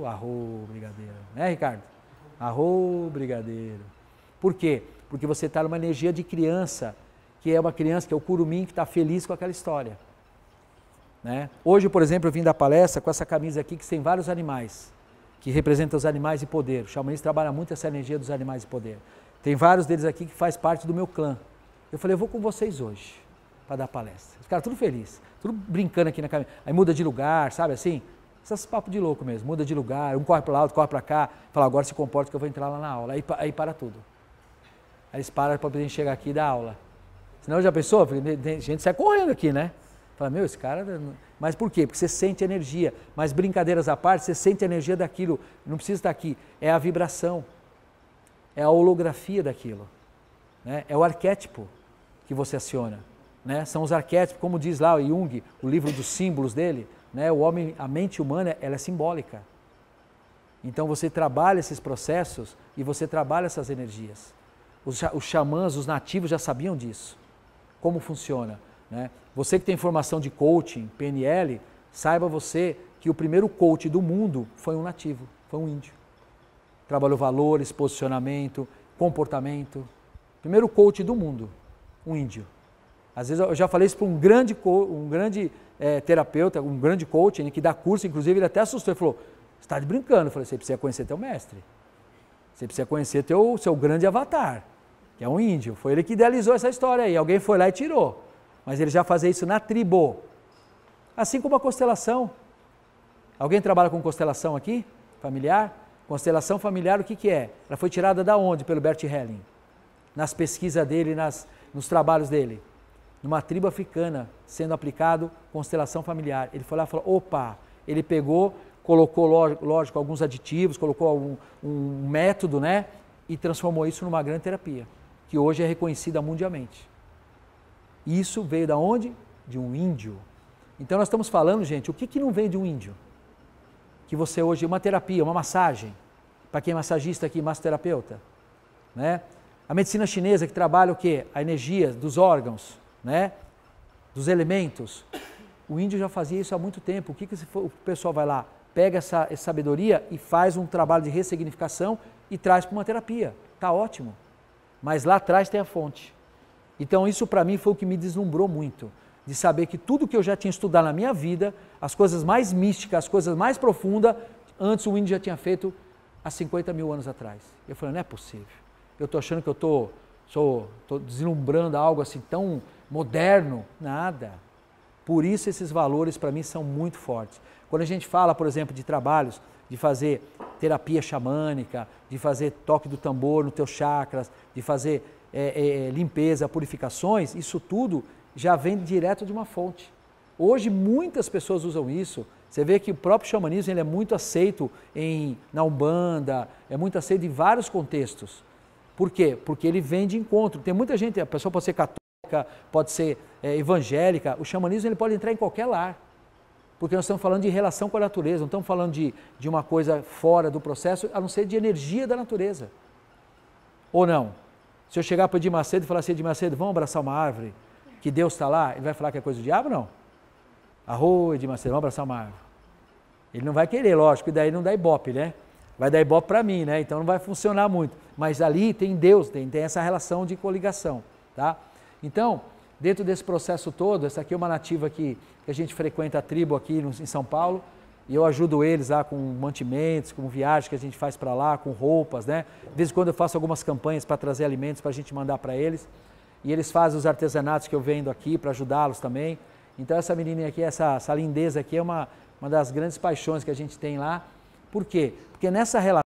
arroz brigadeiro, né, Ricardo? Arroz brigadeiro. Por quê? Porque você está numa energia de criança, que é uma criança, que é o curumim, que está feliz com aquela história. Né? Hoje, por exemplo, eu vim da palestra com essa camisa aqui, que tem vários animais, que representam os animais de poder. O xamanismo trabalha muito essa energia dos animais de poder. Tem vários deles aqui que faz parte do meu clã. Eu falei, eu vou com vocês hoje, para dar palestra. Os caras tudo felizes, tudo brincando aqui na camisa. Aí muda de lugar, sabe assim? Esses papos de louco mesmo, muda de lugar, um corre para lá, outro corre para cá, fala, agora se comporta que eu vou entrar lá na aula. Aí para tudo. Aí eles param para poder chegar aqui e dar aula. Senão já pensou? A gente sai correndo aqui, né? Fala, meu, esse cara... Mas por quê? Porque você sente energia. Mas brincadeiras à parte, você sente a energia daquilo. Não precisa estar aqui. É a vibração. É a holografia daquilo. Né? É o arquétipo que você aciona. Né? São os arquétipos, como diz lá o Jung, o livro dos símbolos dele, né? O homem, a mente humana, ela é simbólica. Então você trabalha esses processos e você trabalha essas energias. Os xamãs, os nativos já sabiam disso. Como funciona. Né? Você que tem formação de coaching, PNL, saiba você que o primeiro coach do mundo foi um nativo, foi um índio. Trabalhou valores, posicionamento, comportamento. Primeiro coach do mundo, um índio. Às vezes eu já falei isso para um grande terapeuta, um grande coach, que dá curso, inclusive ele até assustou, ele falou, você está brincando? Eu falei, você precisa conhecer teu mestre. Você precisa conhecer seu grande avatar, que é um índio. Foi ele que idealizou essa história aí, alguém foi lá e tirou. Mas ele já fazia isso na tribo. Assim como a constelação. Alguém trabalha com constelação aqui? Familiar? Constelação familiar, o que é? Ela foi tirada da onde pelo Bert Helling? Nas pesquisas dele, nos trabalhos dele. Numa tribo africana, sendo aplicado constelação familiar. Ele foi lá e falou, opa, ele pegou, colocou, lógico, alguns aditivos, colocou um método, né? E transformou isso numa grande terapia, que hoje é reconhecida mundialmente. Isso veio da onde? De um índio. Então nós estamos falando, gente, o que não veio de um índio? Que você hoje, uma terapia, uma massagem, para quem é massagista aqui, massoterapeuta, né? A medicina chinesa que trabalha o quê? A energia dos órgãos, né? Dos elementos. O índio já fazia isso há muito tempo. O pessoal vai lá, pega essa sabedoria e faz um trabalho de ressignificação e traz para uma terapia. Está ótimo. Mas lá atrás tem a fonte. Então isso para mim foi o que me deslumbrou muito, de saber que tudo que eu já tinha estudado na minha vida, as coisas mais místicas, as coisas mais profundas, antes o índio já tinha feito há 50 mil anos atrás. Eu falei, não é possível. Eu estou achando que eu estou deslumbrando algo assim tão moderno. Nada. Por isso esses valores para mim são muito fortes. Quando a gente fala, por exemplo, de trabalhos, de fazer terapia xamânica, de fazer toque do tambor nos teus chakras, de fazer limpeza, purificações, isso tudo já vem direto de uma fonte. Hoje muitas pessoas usam isso. Você vê que o próprio xamanismo ele é muito aceito na Umbanda, é muito aceito em vários contextos. Por quê? Porque ele vem de encontro. Tem muita gente, a pessoa pode ser católica, pode ser evangélica, o xamanismo ele pode entrar em qualquer lar. Porque nós estamos falando de relação com a natureza, não estamos falando de uma coisa fora do processo, a não ser de energia da natureza. Ou não? Se eu chegar para o Edir Macedo e falar assim, Edir Macedo, vamos abraçar uma árvore, que Deus está lá, ele vai falar que é coisa do diabo? Não. Arro, Edir Macedo, vamos abraçar uma árvore. Ele não vai querer, lógico, e daí não dá ibope, né? Vai dar ibope para mim, né? Então não vai funcionar muito. Mas ali tem Deus, tem essa relação de coligação, tá? Então, dentro desse processo todo, essa aqui é uma nativa que a gente frequenta a tribo aqui em São Paulo, e eu ajudo eles lá com mantimentos, com viagens que a gente faz para lá, com roupas, né? De vez em quando eu faço algumas campanhas para trazer alimentos para a gente mandar para eles. E eles fazem os artesanatos que eu vendo aqui para ajudá-los também. Então essa menininha aqui, essa lindeza aqui é uma das grandes paixões que a gente tem lá. Por quê? Porque nessa relação